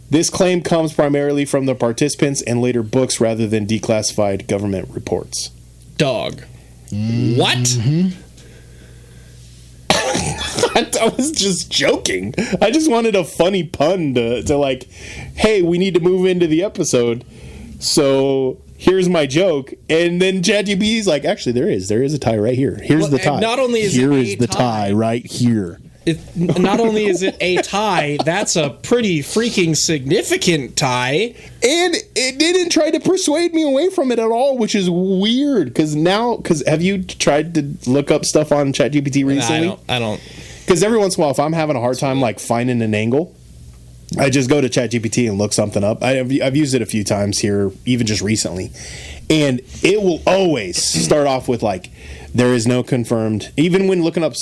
This claim comes primarily from the participants and later books rather than declassified government reports. Dog. What? I was just joking. I just wanted a funny pun to like, hey, we need to move into the episode. So here's my joke. And then ChatGPT's like, actually, there is a tie right here. Here's the tie. Not only is here it is a the tie right here. Not only is it a tie, that's a pretty freaking significant tie. And it didn't try to persuade me away from it at all, which is weird. Because have you tried to look up stuff on ChatGPT recently? I don't. Because every once in a while, if I'm having a hard time like finding an angle, I just go to ChatGPT and look something up. I've used it a few times here, even just recently. And it will always start off with like, there is no confirmed, even when looking up,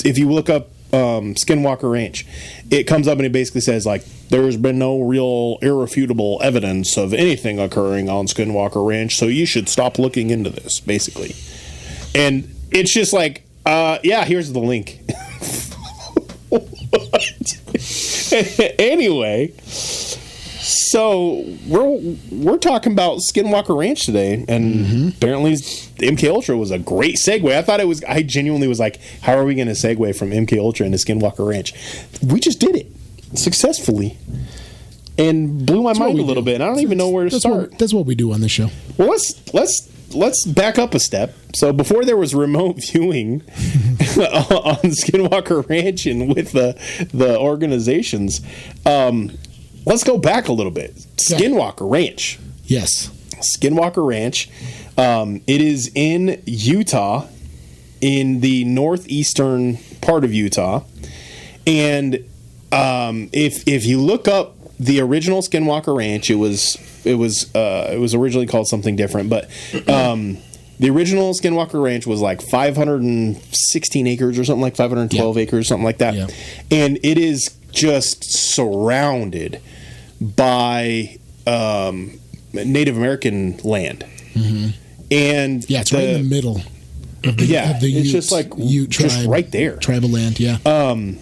if you look up Skinwalker Ranch, it comes up and it basically says like, there's been no real irrefutable evidence of anything occurring on Skinwalker Ranch, so you should stop looking into this, basically. And it's just like, yeah, here's the link. Anyway, so we're talking about Skinwalker Ranch today, and apparently MK Ultra was a great segue. I genuinely was like, how are we going to segue from MK Ultra into Skinwalker Ranch? We just did it successfully and blew my mind a little bit. And I don't even know where to start. That's what we do on this show. Well, let's back up a step. So before there was remote viewing on Skinwalker Ranch and with the organizations, let's go back a little bit. Skinwalker Ranch. Yes. Skinwalker Ranch. It is in Utah, in the northeastern part of Utah. And if you look up the original Skinwalker Ranch, it was originally called something different, but the original Skinwalker Ranch was like 516 acres or something, like 512 acres, something like that. Yeah. And it is just surrounded by Native American land. And it's right in the middle of the, it's just like Ute tribe, just right there. Tribal land, yeah. And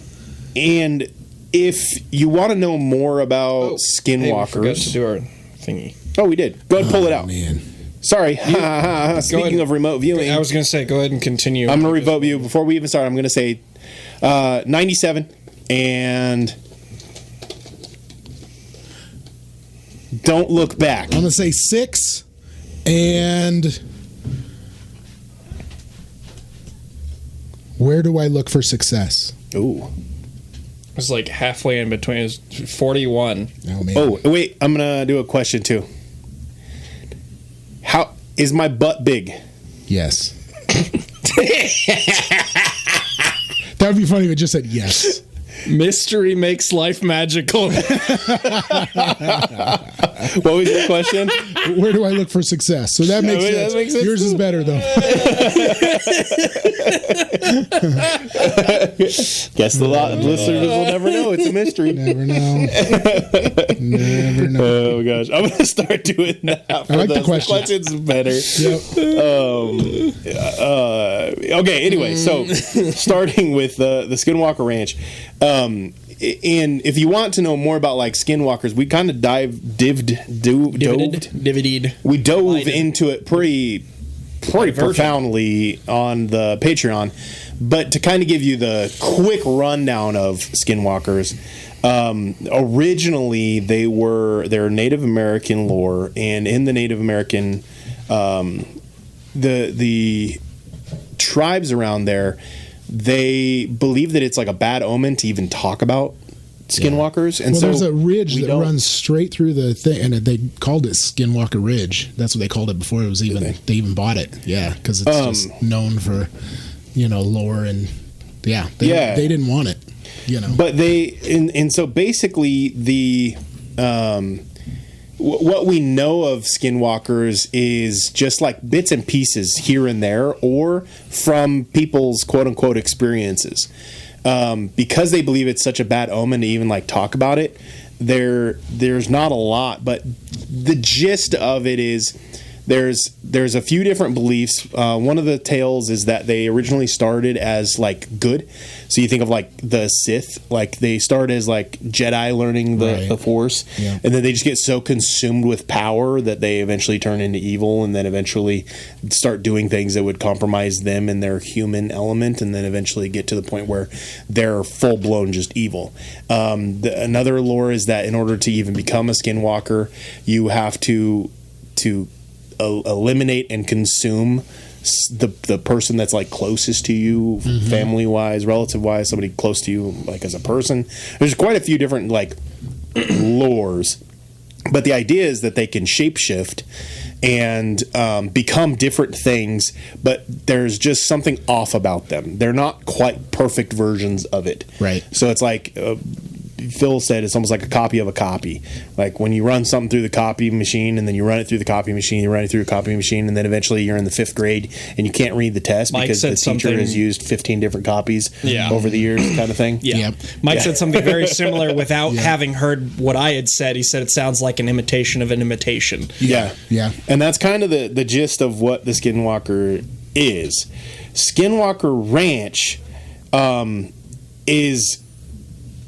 if you want to know more about Skinwalkers... Hey, we forgot to do our thingy. Oh, we did. Go ahead and pull it out. Man. Sorry. Speaking of remote viewing... I was going to say, go ahead and continue. I'm going to remote view. Before we even start, I'm going to say 97 and... Don't look back. I'm going to say 6 and... Where do I look for success? Ooh. It's like halfway in between. It's 41. Oh, man. Oh, wait. I'm going to do a question, too. How is my butt big? Yes. That would be funny if it just said yes. Mystery makes life magical. What was your question? Where do I look for success? So that makes sense. Yours is better, though. Guess the listeners will never know. It's a mystery. Never know. Never know. Oh gosh, I'm gonna start doing that. I like the question. Questions better. Yep. Okay. Anyway, so starting with the Skinwalker Ranch, and if you want to know more about like skinwalkers, we kind of dove into it pretty profoundly on the Patreon. But to kind of give you the quick rundown of skinwalkers, originally they're Native American lore, and in the Native American, the tribes around there, they believe that it's like a bad omen to even talk about skinwalkers. And well, there's a ridge that runs straight through the thing, and they called it Skinwalker Ridge. That's what they called it before it was even they even bought it. Yeah, because it's just known for lore, and they didn't want it. But and so basically the what we know of skinwalkers is just like bits and pieces here and there, or from people's quote unquote experiences. Because they believe it's such a bad omen to even like talk about it, there's not a lot, but the gist of it is there's a few different beliefs. One of the tales is that they originally started as like good. So you think of like the Sith, like they start as like Jedi learning the Force, and then they just get so consumed with power that they eventually turn into evil, and then eventually start doing things that would compromise them in their human element, and then eventually get to the point where they're full blown just evil. Another lore is that in order to even become a skinwalker, you have to eliminate and consume the person that's like closest to you, family wise, relative wise, somebody close to you, like as a person. There's quite a few different like lores, but the idea is that they can shapeshift and become different things, but there's just something off about them. They're not quite perfect versions of it. Right. So it's like Phil said, it's almost like a copy of a copy. Like when you run something through the copy machine, and then you run it through the copy machine, you run it through a copy machine, and then eventually you're in the 5th grade and you can't read the test because the teacher has used 15 different copies over the years, kind of thing. Mike said something very similar without having heard what I had said. He said it sounds like an imitation of an imitation. Yeah. And that's kind of the gist of what the Skinwalker is. Skinwalker Ranch is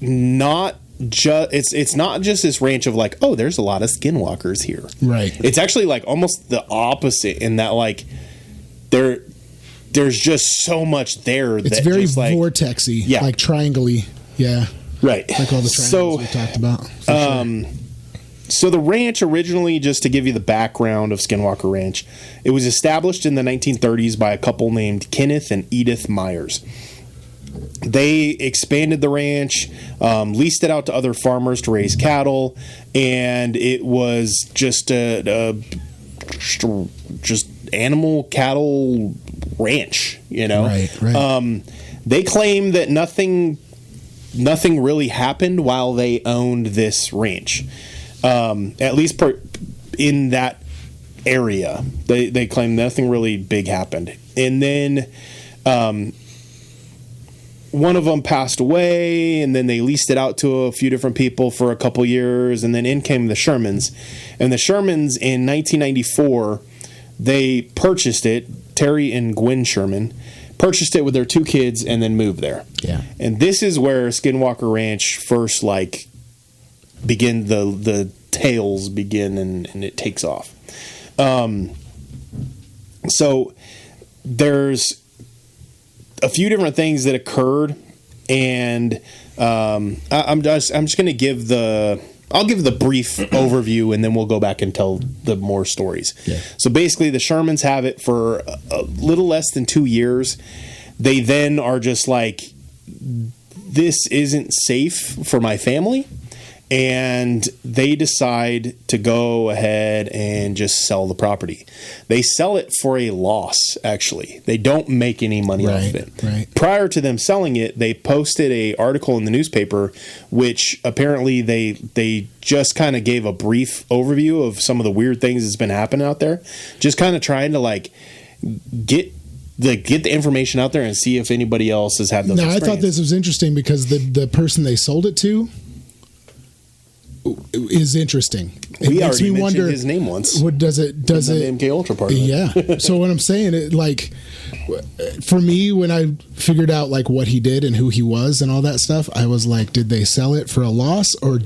not just it's not just this ranch of like, oh, there's a lot of skinwalkers here. Right. It's actually like almost the opposite in that like there's just so much there. It's very just like, vortexy, like triangle-y. Yeah. Right. Like all the triangles we talked about. So the ranch originally, just to give you the background of Skinwalker Ranch, it was established in the 1930s by a couple named Kenneth and Edith Myers. They expanded the ranch, leased it out to other farmers to raise cattle, and it was just just animal cattle ranch, Right. They claim that nothing really happened while they owned this ranch, at least in that area. They claim nothing really big happened, and then one of them passed away, and then they leased it out to a few different people for a couple years, and then in came the Shermans. And the Shermans in 1994, they purchased it. Terry and Gwen Sherman purchased it with their 2 kids and then moved there. Yeah. And this is where Skinwalker Ranch first begin the tales begin and it takes off. So there's a few different things that occurred, and I'm just going to give the brief overview, and then we'll go back and tell the more stories. Yeah. So basically, the Shermans have it for a little less than 2 years. They then are just like, this isn't safe for my family, and they decide to go ahead and just sell the property. They sell it for a loss, actually. They don't make any money off of it. Right. Prior to them selling it, they posted an article in the newspaper, which apparently they just kind of gave a brief overview of some of the weird things that's been happening out there. Just kind of trying to like get the information out there and see if anybody else has had those experiences. I thought this was interesting because the person they sold it to is interesting. It we makes already me mentioned wonder his name once. What does it the MK Ultra part of it. Yeah. So what I'm saying, it like for me, when I figured out like what he did and who he was and all that stuff, I was like, did they sell it for a loss, or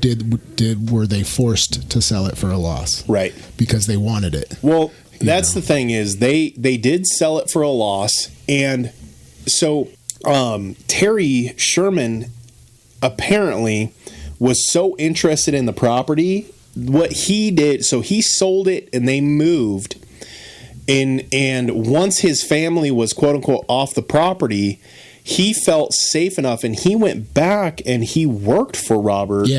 were they forced to sell it for a loss? Right. Because they wanted it. Well, that's the thing is they did sell it for a loss, and so Terry Sherman apparently was so interested in the property. What he did, so he sold it and they moved. And once his family was quote unquote off the property, he felt safe enough and he went back and he worked for Robert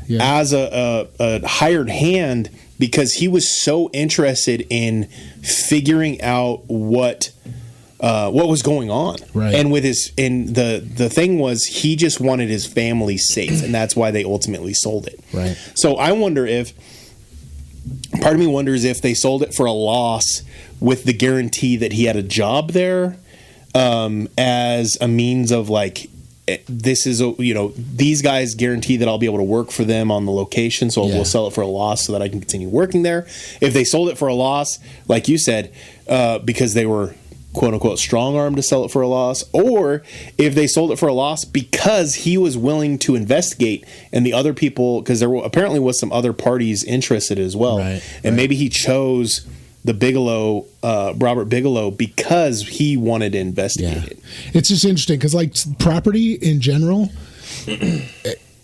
as a hired hand, because he was so interested in figuring out what was going on. Right. And with the thing was, he just wanted his family safe, and that's why they ultimately sold it. Right. So I wonder part of me wonders if they sold it for a loss with the guarantee that he had a job there, as a means of like, this is these guys guarantee that I'll be able to work for them on the location, so we'll sell it for a loss so that I can continue working there. If they sold it for a loss, like you said, because they were quote unquote strong armed to sell it for a loss, or if they sold it for a loss because he was willing to investigate, and the other people, because there apparently was some other parties interested as well, and maybe he chose the Bigelow, Robert Bigelow, because he wanted to investigate it. It's just interesting because like property in general,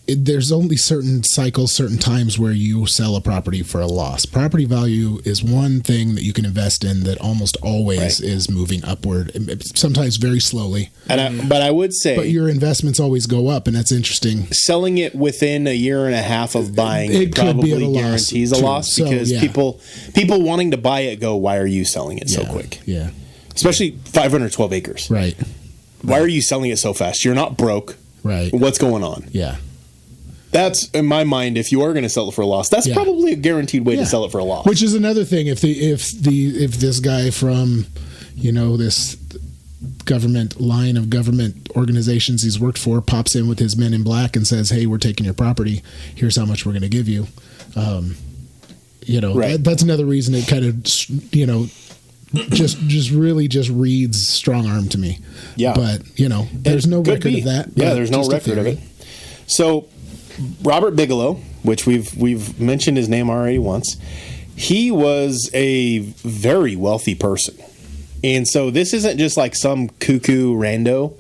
there's only certain cycles, certain times where you sell a property for a loss. Property value is one thing that you can invest in that almost always is moving upward, sometimes very slowly. But I would say, but your investments always go up, and that's interesting. Selling it within a year and a half of buying it probably could be guarantees a loss, because people wanting to buy it go, why are you selling it so quick? Yeah, especially 512 acres. Right. Why are you selling it so fast? You're not broke. Right. What's going on? Yeah. That's, in my mind, if you are going to sell it for a loss, that's probably a guaranteed way to sell it for a loss. Which is another thing. If this guy from, this line of government organizations he's worked for pops in with his men in black and says, "Hey, we're taking your property. Here's how much we're going to give you." That's another reason it kind of, just really reads strong arm to me. Yeah. But there's no record of that. Yeah, there's no record of it. So Robert Bigelow, which we've mentioned his name already once, he was a very wealthy person. And so this isn't just like some cuckoo rando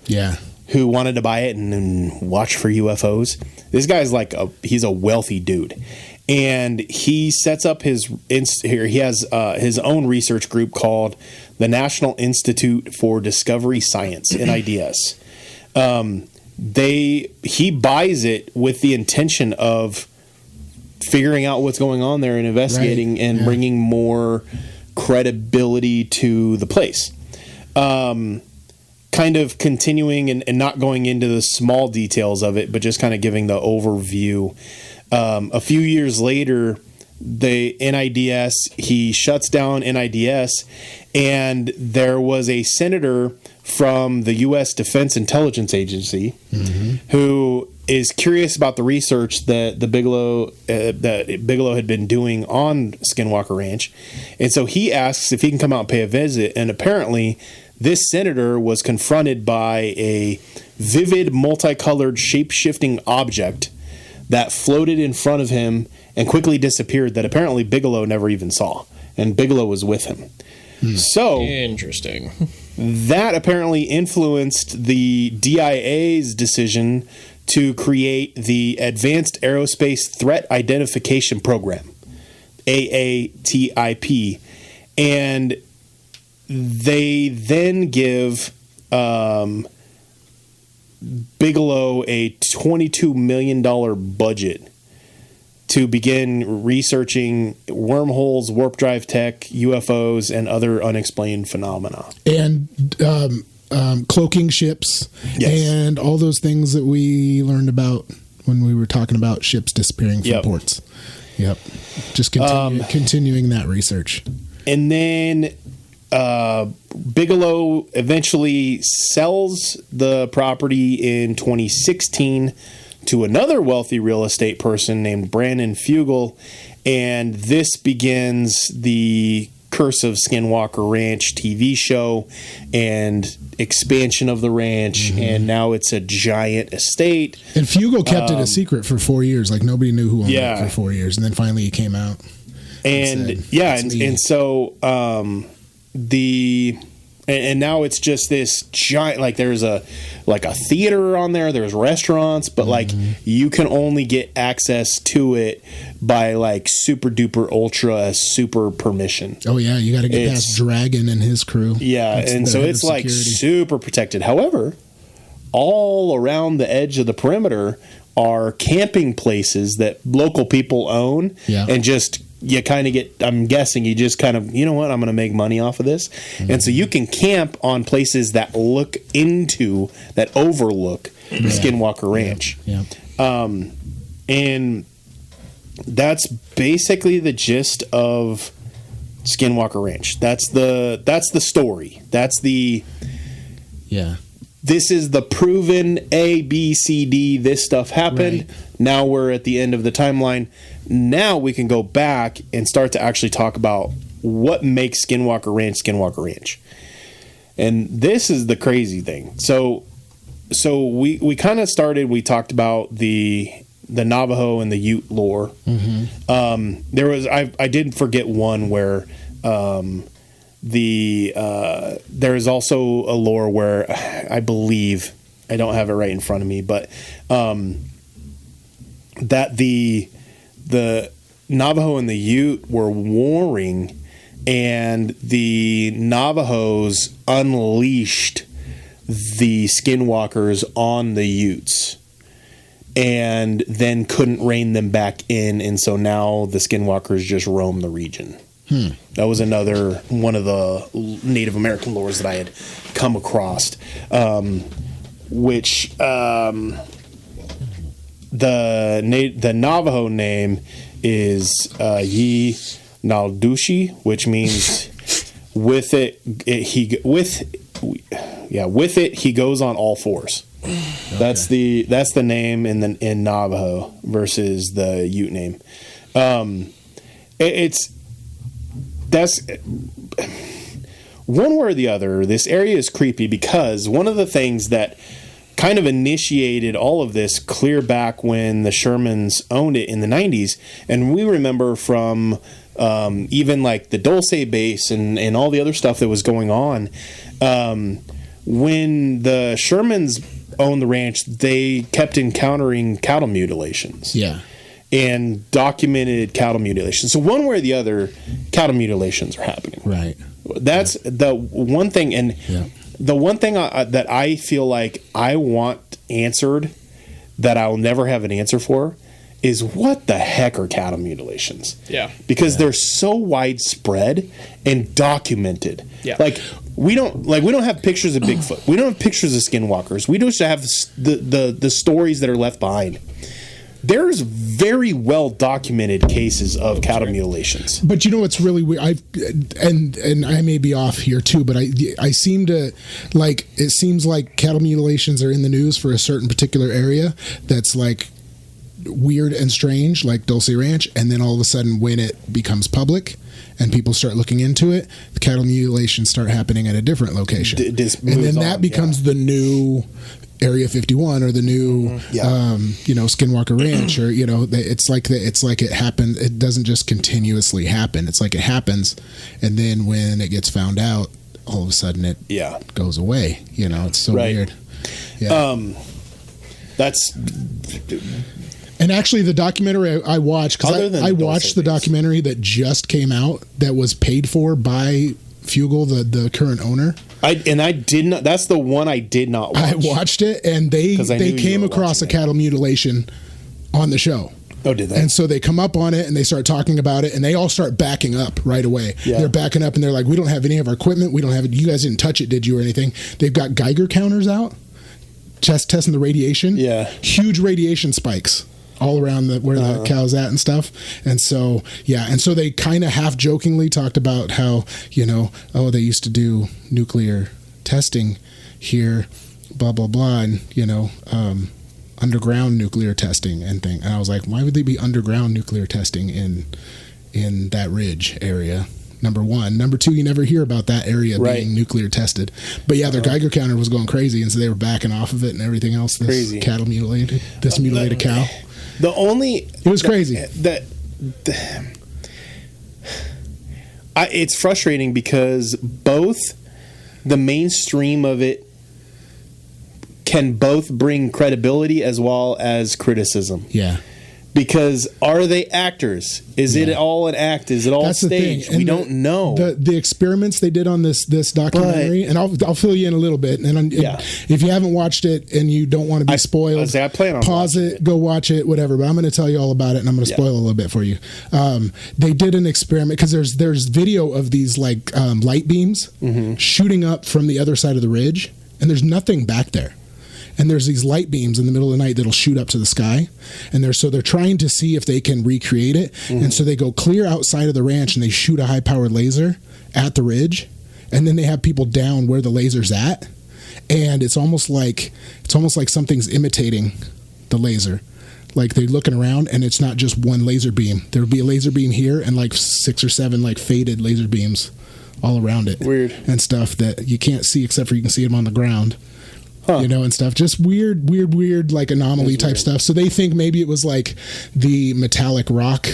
who wanted to buy it and watch for UFOs. This guy's he's a wealthy dude. And he sets up he has his own research group called the National Institute for Discovery Science, NIDS. He buys it with the intention of figuring out what's going on there and investigating and bringing more credibility to the place. Kind of continuing and not going into the small details of it, but just kind of giving the overview. A few years later, the NIDS, he shuts down NIDS, and there was a senator from the U.S. Defense Intelligence Agency who is curious about the research that Bigelow had been doing on Skinwalker Ranch, and so he asks if he can come out and pay a visit. And apparently, this senator was confronted by a vivid, multicolored, shape-shifting object that floated in front of him and quickly disappeared, that apparently Bigelow never even saw, and Bigelow was with him. So interesting. That apparently influenced the DIA's decision to create the Advanced Aerospace Threat Identification Program, AATIP, and they then give Bigelow a $22 million budget to begin researching wormholes, warp drive tech, UFOs, and other unexplained phenomena. And cloaking ships, and all those things that we learned about when we were talking about ships disappearing from ports. Yep. Just continuing that research. And then Bigelow eventually sells the property in 2016 to another wealthy real estate person named Brandon Fugel, and this begins the Curse of Skinwalker Ranch TV show and expansion of the ranch, and now it's a giant estate. And Fugel kept it a secret for 4 years, like nobody knew who owned it for 4 years, and then finally he came out. And so and now it's just this giant, like there's a theater on there, there's restaurants, but like you can only get access to it by like super duper ultra super permission. Oh yeah, you got to get past Dragon and his crew. Yeah, and so it's like super protected. However, all around the edge of the perimeter are camping places that local people own, and just you kind of get, I'm guessing you just kind of, you know what, I'm going to make money off of this. And so you can camp on places that overlook Skinwalker Ranch. And that's basically the gist of Skinwalker Ranch. That's the story. This is the proven A, B, C, D, this stuff happened. Right. Now we're at the end of the timeline. Now we can go back and start to actually talk about what makes Skinwalker Ranch. And this is the crazy thing. So we kind of started, we talked about the Navajo and the Ute lore. There was, I did forget one where there is also a lore where I believe, I don't have it right in front of me, but that the Navajo and the Ute were warring, and the Navajos unleashed the Skinwalkers on the Utes and then couldn't rein them back in, and so now the Skinwalkers just roam the region. That was another one of the Native American lores that I had come across, which the Navajo name is Yi Naldushi, which means with it he goes on all fours. Okay. That's the name in Navajo versus the Ute name. That's one way or the other. This area is creepy because one of the things that kind of initiated all of this clear back when the Shermans owned it in the 90s, and we remember from even like the Dulce base and all the other stuff that was going on. When the Shermans owned the ranch, they kept encountering cattle mutilations. Yeah. And documented cattle mutilations. So one way or the other, cattle mutilations are happening. Right. That's the one thing, and the one thing that I feel like I want answered that I'll never have an answer for is what the heck are cattle mutilations? Yeah. Because they're so widespread and documented. Yeah. Like we don't have pictures of Bigfoot. We don't have pictures of skinwalkers. We just have the stories that are left behind. There's very well documented cases of cattle mutilations. But you know what's really weird? And I may be off here too, but I seem to like, it seems like cattle mutilations are in the news for a certain particular area that's like weird and strange, like Dulce Ranch, and then all of a sudden when it becomes public and people start looking into it, the cattle mutilations start happening at a different location. And then that becomes the new Area 51 or the new, Skinwalker Ranch, or it's like it happened. It doesn't just continuously happen. It's like it happens, and then when it gets found out, all of a sudden it goes away. It's so weird. Yeah. That's. And actually, the documentary I watched, because I watched the documentary that just came out that was paid for by Fugel, the current owner. I did not. That's the one I did not watch. I watched it, and they came across a cattle mutilation on the show. Oh, did they? And so they come up on it and they start talking about it, and they all start backing up right away. Yeah. They're backing up and they're like, we don't have any of our equipment. We don't have it. You guys didn't touch it, did you, or anything? They've got Geiger counters out, testing the radiation. Yeah. Huge radiation spikes all around where the cow's at and stuff. And so, and so they kind of half jokingly talked about how, they used to do nuclear testing here, blah, blah, blah, and, underground nuclear testing and thing. And I was like, why would they be underground nuclear testing in that ridge area? Number one. Number two, you never hear about that area being nuclear tested. But yeah, their Geiger counter was going crazy, and so they were backing off of it and everything else. This mutilated cow. It was crazy. It's frustrating because both the mainstream of it can both bring credibility as well as criticism. Yeah. Because are they actors? Is it all an act? Is it all staged? We don't know. The experiments they did on this documentary, and I'll fill you in a little bit. And if you haven't watched it and you don't want to be spoiled, I plan on pause it, go watch it, whatever. But I'm going to tell you all about it, and I'm going to spoil a little bit for you. They did an experiment because there's video of these like light beams shooting up from the other side of the ridge, and there's nothing back there. And there's these light beams in the middle of the night that'll shoot up to the sky. And they're trying to see if they can recreate it. And so they go clear outside of the ranch and they shoot a high-powered laser at the ridge. And then they have people down where the laser's at. And it's almost like something's imitating the laser. Like they're looking around and it's not just one laser beam. There'll be a laser beam here and like 6 or 7 like faded laser beams all around it. Weird. And stuff that you can't see except for you can see them on the ground. And stuff. Just weird, like anomaly type stuff. So they think maybe it was like the metallic rock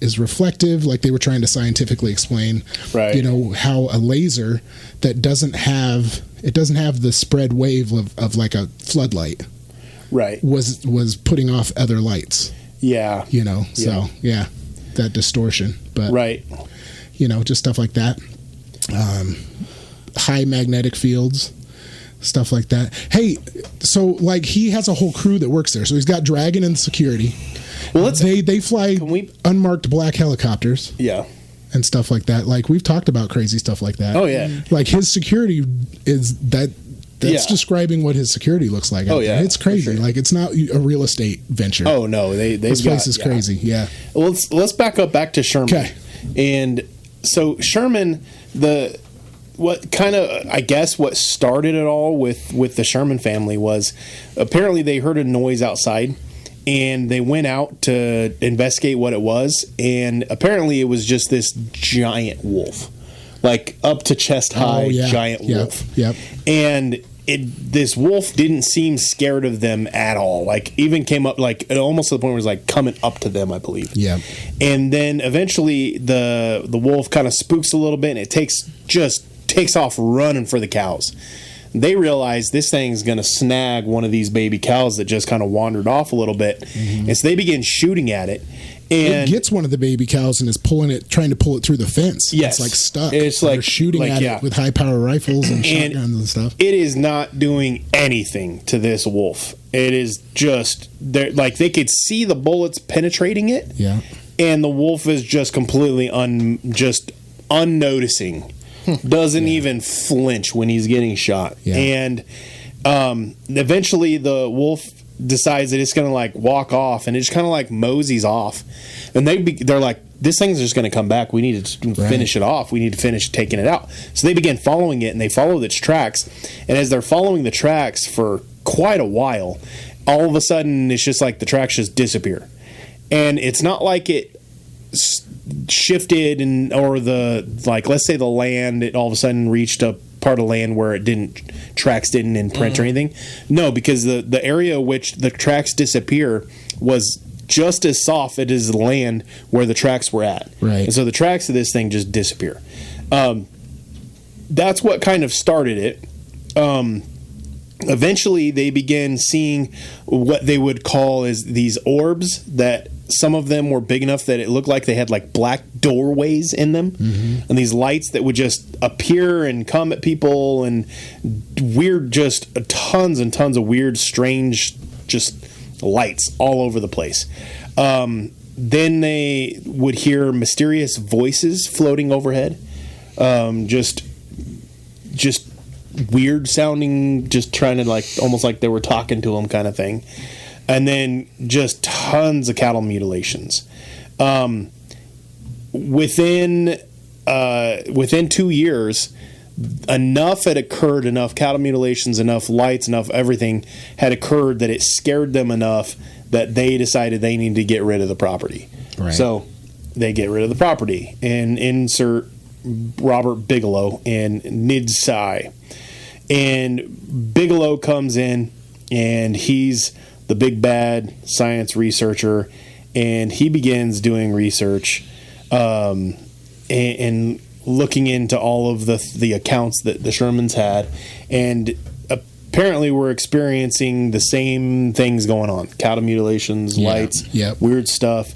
is reflective, like they were trying to scientifically explain, how a laser that doesn't have the spread wave of like a floodlight, was putting off other lights. Yeah. That distortion. But just stuff like that. High magnetic fields. Stuff like that. Hey, so like he has a whole crew that works there. So he's got Dragon and security. Well, they fly unmarked black helicopters. Yeah. And stuff like that. Like we've talked about crazy stuff like that. Oh yeah. Like his security is that's describing what his security looks like. Oh yeah. It's crazy. Like it's not a real estate venture. Oh no, this place is crazy. Yeah. Well, let's back to Sherman. Okay. And so Sherman, what started it all with the Sherman family was apparently they heard a noise outside and they went out to investigate what it was, and apparently it was just this giant wolf, like up to chest high, giant wolf. Yep. And this wolf didn't seem scared of them at all. Like even came up like almost to the point where it was like coming up to them, I believe. Yeah. And then eventually the wolf kind of spooks a little bit and it takes off running for the cows. They realize this thing's going to snag one of these baby cows that just kind of wandered off a little bit. And so they begin shooting at it. And it gets one of the baby cows and is trying to pull it through the fence. Yes. It's like stuck. It's like they're shooting at it with high power rifles and shotguns and stuff. It is not doing anything to this wolf. It is just like they could see the bullets penetrating it. Yeah. And the wolf is just completely unnoticing. Doesn't even flinch when he's getting shot. Yeah. And eventually the wolf decides that it's going to like walk off, and it just kind of like moseys off. And they're like, this thing's just going to come back. We need to finish it off. We need to finish taking it out. So they begin following it, and they follow its tracks. And as they're following the tracks for quite a while, all of a sudden it's just like the tracks just disappear. And it's not like it shifted or let's say the land, it all of a sudden reached a part of land where tracks didn't imprint or anything. No, because the area which the tracks disappear was just as soft as the land where the tracks were at. Right. And so the tracks of this thing just disappear. That's what kind of started it. Eventually they began seeing what they would call as these orbs, that some of them were big enough that it looked like they had like black doorways in them, and these lights that would just appear and come at people, and weird, just tons and tons of weird, strange, just lights all over the place. And then they would hear mysterious voices floating overhead. Just weird sounding, just trying to like, almost like they were talking to them kind of thing. And then just tons of cattle mutilations. Within 2 years, enough had occurred, enough cattle mutilations, enough lights, enough everything had occurred that it scared them enough that they decided they needed to get rid of the property. Right. So they get rid of the property and insert Robert Bigelow and Nidsai. And Bigelow comes in, and he's the big bad science researcher, and he begins doing research and looking into all of the accounts that the Shermans had, and apparently we're experiencing the same things going on: cattle mutilations, lights, weird stuff.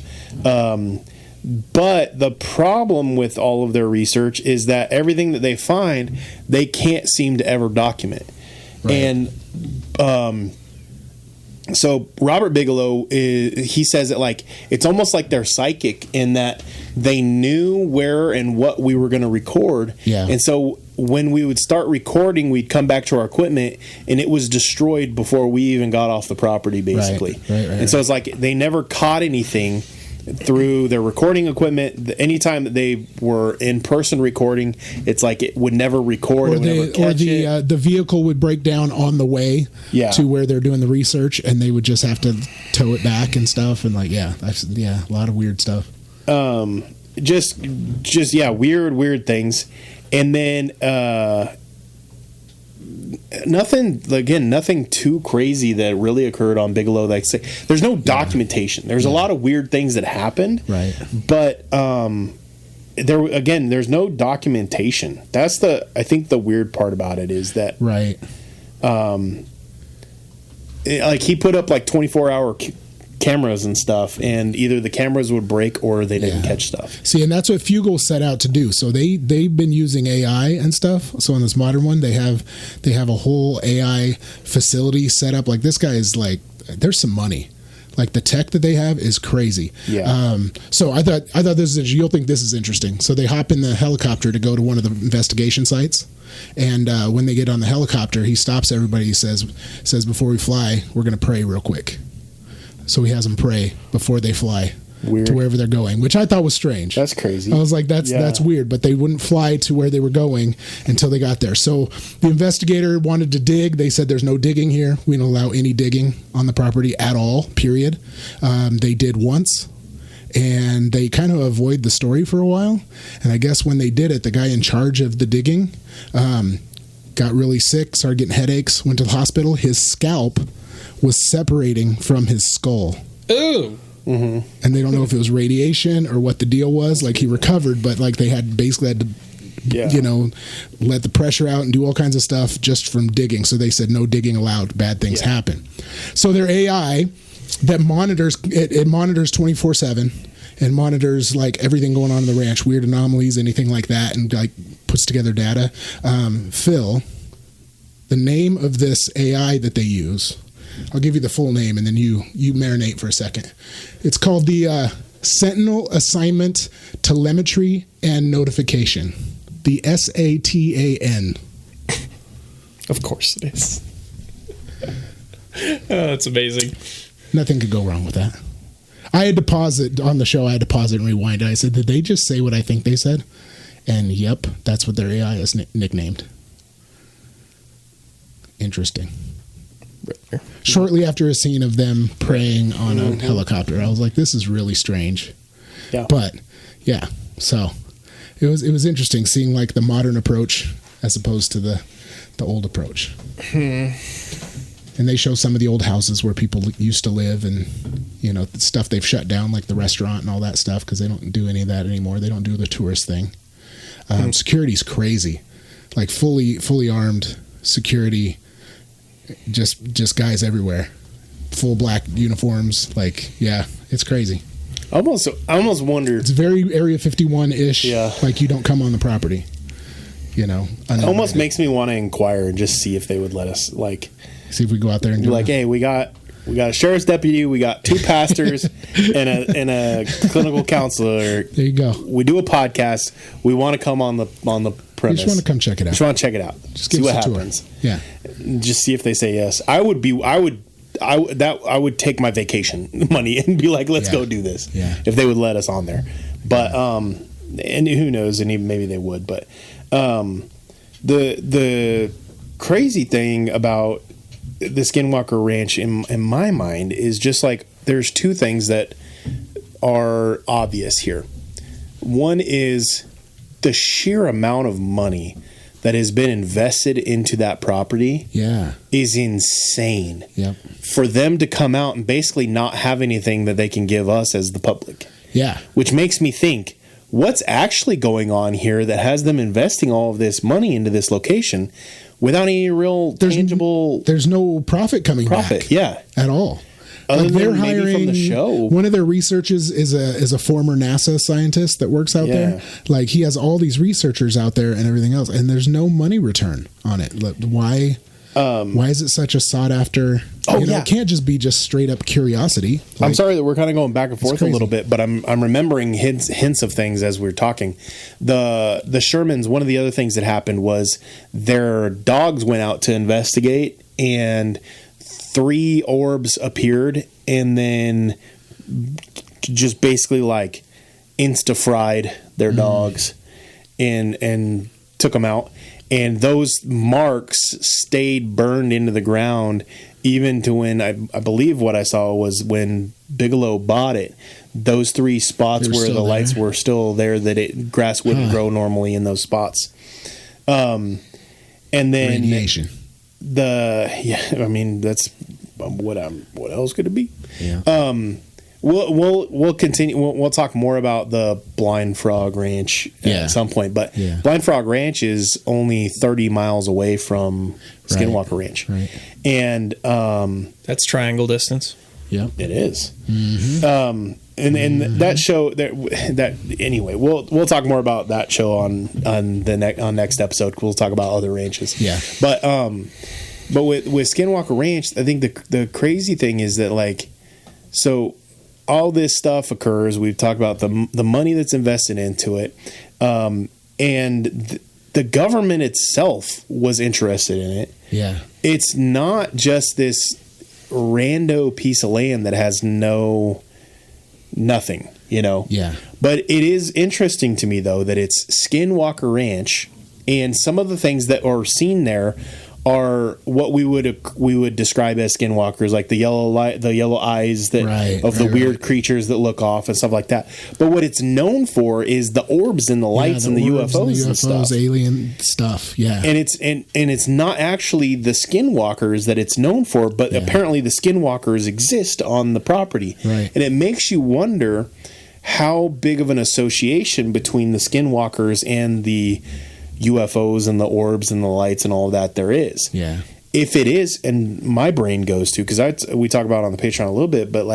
But the problem with all of their research is that everything that they find, they can't seem to ever document. Right. And so Robert Bigelow, he says that like it's almost like they're psychic in that they knew where and what we were going to record. Yeah. And so when we would start recording, we'd come back to our equipment, and it was destroyed before we even got off the property, basically. Right. And so it's like they never caught anything through their recording equipment. Anytime that they were in person recording, it's like it would never record or the vehicle would break down on the way to where they're doing the research, and they would just have to tow it back and stuff. And like a lot of weird stuff. Just weird things. And then nothing too crazy that really occurred on Bigelow. Like, say, there's no documentation. There's a lot of weird things that happened, right? But there's no documentation. That's I think the weird part about it is that right. Like he put up like 24-hour cameras and stuff, and either the cameras would break or they didn't catch stuff. See, and that's what Fugel set out to do. So they've been using AI and stuff. So on this modern one, they have a whole AI facility set up. Like, this guy is like, there's some money. Like, the tech that they have is crazy. Yeah. So I thought this is, you'll think this is interesting. So they hop in the helicopter to go to one of the investigation sites. And when they get on the helicopter, he stops everybody. He says, before we fly, we're going to pray real quick. So he has them pray before they fly to wherever they're going, which I thought was strange. That's crazy. I was like, that's weird, but they wouldn't fly to where they were going until they got there. So the investigator wanted to dig. They said there's no digging here. We don't allow any digging on the property at all, period. They did once, and they kind of avoid the story for a while. And I guess when they did it, the guy in charge of the digging got really sick, started getting headaches, went to the hospital. His scalp was separating from his skull. Ooh. Mm-hmm. And they don't know if it was radiation or what the deal was. Like, he recovered, but like they basically had to, let the pressure out and do all kinds of stuff just from digging. So they said no digging allowed. Bad things happen. So their AI that monitors, it monitors 24/7 and monitors like everything going on in the ranch, weird anomalies, anything like that, and like puts together data. Phil, the name of this AI that they use, I'll give you the full name, and then you marinate for a second. It's called the Sentinel Assignment Telemetry and Notification. The SATAN. Of course it is. That's amazing. Nothing could go wrong with that. I had to pause it on the show. I had to pause it and rewind it. I said, did they just say what I think they said? And yep, that's what their AI is nicknamed. Interesting. Shortly after a scene of them praying on a helicopter, I was like, this is really strange. Yeah. But yeah, so it was interesting seeing like the modern approach as opposed to the old approach. And they show some of the old houses where people used to live, and the stuff they've shut down, like the restaurant and all that stuff, because they don't do any of that anymore. They don't do the tourist thing. Security's crazy, like fully armed security. Just guys everywhere, full black uniforms. Like, yeah, it's crazy. I almost wonder. It's very Area 51-ish. Yeah, like you don't come on the property. It almost makes me want to inquire and just see if they would let us, like, see if we go out there and do like, hey, we got We got a sheriff's deputy. We got 2 pastors and a clinical counselor. There you go. We do a podcast. We want to come on the premise. You just want to come check it out. Just want to check it out. Just see give what us a tour. happens. Yeah. Just see if they say yes. I would take my vacation money and be like, let's go do this. Yeah. If they would let us on there. But and who knows, and even maybe they would. But the crazy thing about the Skinwalker Ranch in my mind is just like there's 2 things that are obvious here. One is the sheer amount of money that has been invested into that property is insane. Yep. For them to come out and basically not have anything that they can give us as the public. Yeah. Which makes me think, what's actually going on here that has them investing all of this money into this location without any real tangible... There's no profit coming back. Yeah. At all. Other like than they're maybe hiring from the show. One of their researchers is a former NASA scientist that works out there. Like he has all these researchers out there and everything else, and there's no money return on it. Why is it such a sought after? It can't just be just straight up curiosity. Like, I'm sorry that we're kind of going back and forth a little bit, but I'm remembering hints of things as we're talking. The Shermans. One of the other things that happened was their dogs went out to investigate, and 3 orbs appeared, and then just basically like insta-fried their dogs and took them out. And those marks stayed burned into the ground even to when I believe what I saw was when Bigelow bought it. Those 3 spots where the lights were still there, that grass wouldn't grow normally in those spots. And then radiation. I mean, that's what else could it be? Yeah. We'll continue. We'll talk more about the Blind Frog Ranch at some point. But Blind Frog Ranch is only 30 miles away from Skinwalker Ranch, and that's triangle distance. Yeah, it is. Mm-hmm. And that show that anyway, we'll talk more about that show on next episode. We'll talk about other ranches. Yeah, but with Skinwalker Ranch, I think the crazy thing is that so all this stuff occurs. We've talked about the money that's invested into it, and the government itself was interested in it. Yeah, it's not just this rando piece of land that has nothing, Yeah. But it is interesting to me though that it's Skinwalker Ranch, and some of the things that are seen there are what we would describe as skinwalkers, like the yellow eyes of the weird creatures that look off and stuff like that. But what it's known for is the orbs and the lights and the UFOs and stuff, alien stuff. Yeah, and it's not actually the skinwalkers that it's known for, but apparently the skinwalkers exist on the property, right? And it makes you wonder how big of an association between the skinwalkers and the UFOs and the orbs and the lights and all of that there is. Yeah. If it is, and my brain goes to, because we talk about it on the Patreon a little bit, but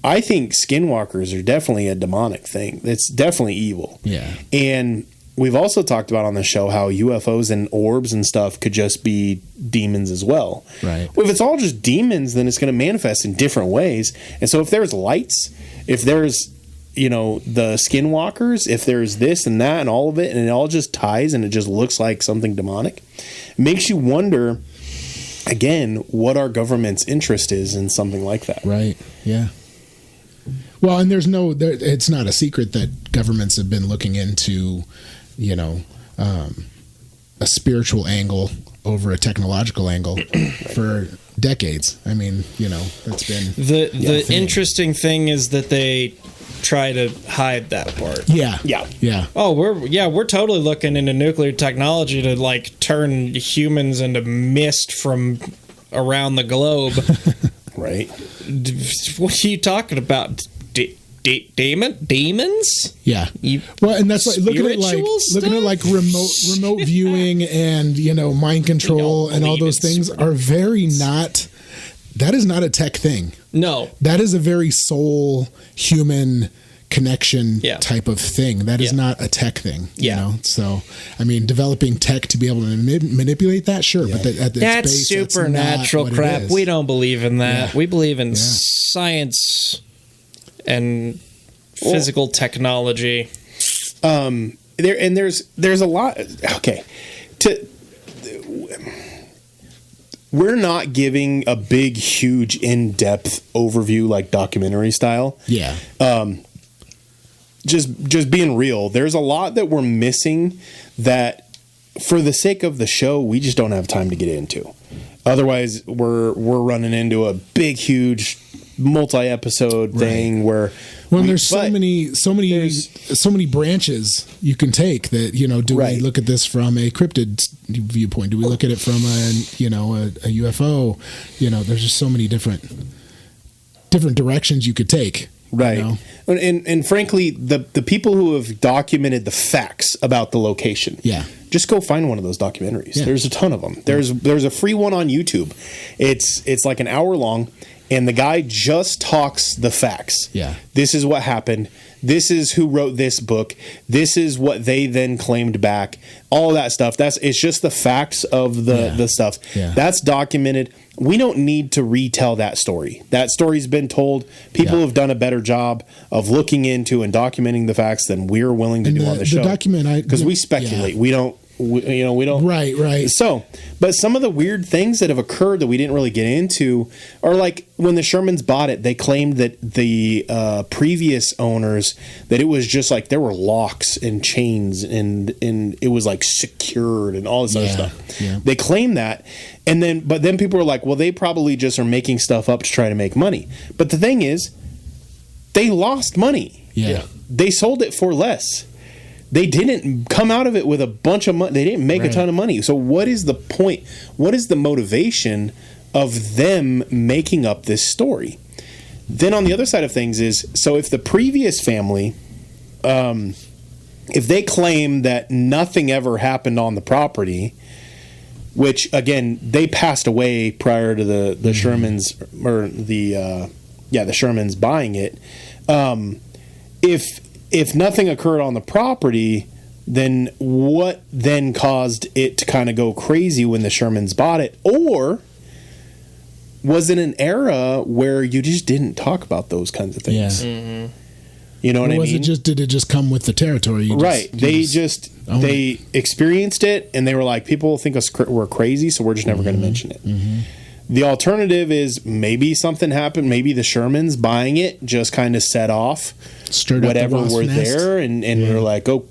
I think skinwalkers are definitely a demonic thing. It's definitely evil. Yeah. And we've also talked about on the show how UFOs and orbs and stuff could just be demons as well. Right. Well, if it's all just demons, then it's going to manifest in different ways. And so if there's lights, if there's the skinwalkers, if there's this and that and all of it, and it all just ties and it just looks like something demonic, it makes you wonder again what our government's interest is in something like that. Right. Yeah. Well, and it's not a secret that governments have been looking into, a spiritual angle over a technological angle for decades. I mean, that's been the interesting thing is that they try to hide that part. Yeah. Oh, we're totally looking into nuclear technology to turn humans into mist from around the globe. Right. What are you talking about? Demons? Yeah. Well, and that's looking at remote viewing and mind control and all those things are very not. That is not a tech thing. No, that is a very soul human connection type of thing. That is not a tech thing. You know? So, I mean, developing tech to be able to manipulate that, sure, but at that's base, supernatural crap. We don't believe in that. We believe in science and physical technology. There's a lot. Okay, we're not giving a big, huge, in-depth overview like documentary style. Yeah. Just being real, there's a lot that we're missing that, for the sake of the show, we just don't have time to get into. Otherwise, we're running into a big, huge, multi-episode thing where. Well, there's so many branches you can take that, you know, do we look at this from a cryptid viewpoint? Do we look at it from a UFO? You know, there's just so many different directions you could take. Right. You know? And frankly, the people who have documented the facts about the location. Yeah. Just go find one of those documentaries. Yeah. There's a ton of them. There's a free one on YouTube. It's like an hour long. And the guy just talks the facts. Yeah. This is what happened. This is who wrote this book. This is what they then claimed back. All that stuff. It's just the facts of the stuff. Yeah. That's documented. We don't need to retell that story. That story's been told. People have done a better job of looking into and documenting the facts than we're willing to do on the show. Because we speculate. We don't. We don't. Right. So, but some of the weird things that have occurred that we didn't really get into are like when the Shermans bought it, they claimed that the previous owners, that it was just like there were locks and chains and it was like secured and all this other stuff. Yeah. They claimed that. But then people were like, well, they probably just are making stuff up to try to make money. But the thing is, they lost money. Yeah. They sold it for less. They didn't come out of it with a bunch of money. They didn't make a ton of money. So what is the point? What is the motivation of them making up this story? Then on the other side of things is, so if the previous family, if they claim that nothing ever happened on the property, which again, they passed away prior to the Shermans, or the Shermans buying it. If nothing occurred on the property, then what then caused it to kind of go crazy when the Shermans bought it? Or was it an era where you just didn't talk about those kinds of things? Yeah. Mm-hmm. You know what I mean? Did it just come with the territory? They experienced it, and they were like, people think we're crazy, so we're just never going to mention it. Mm-hmm. The alternative is maybe something happened. Maybe the Shermans buying it just kind of set off whatever were there, and they're like, oh,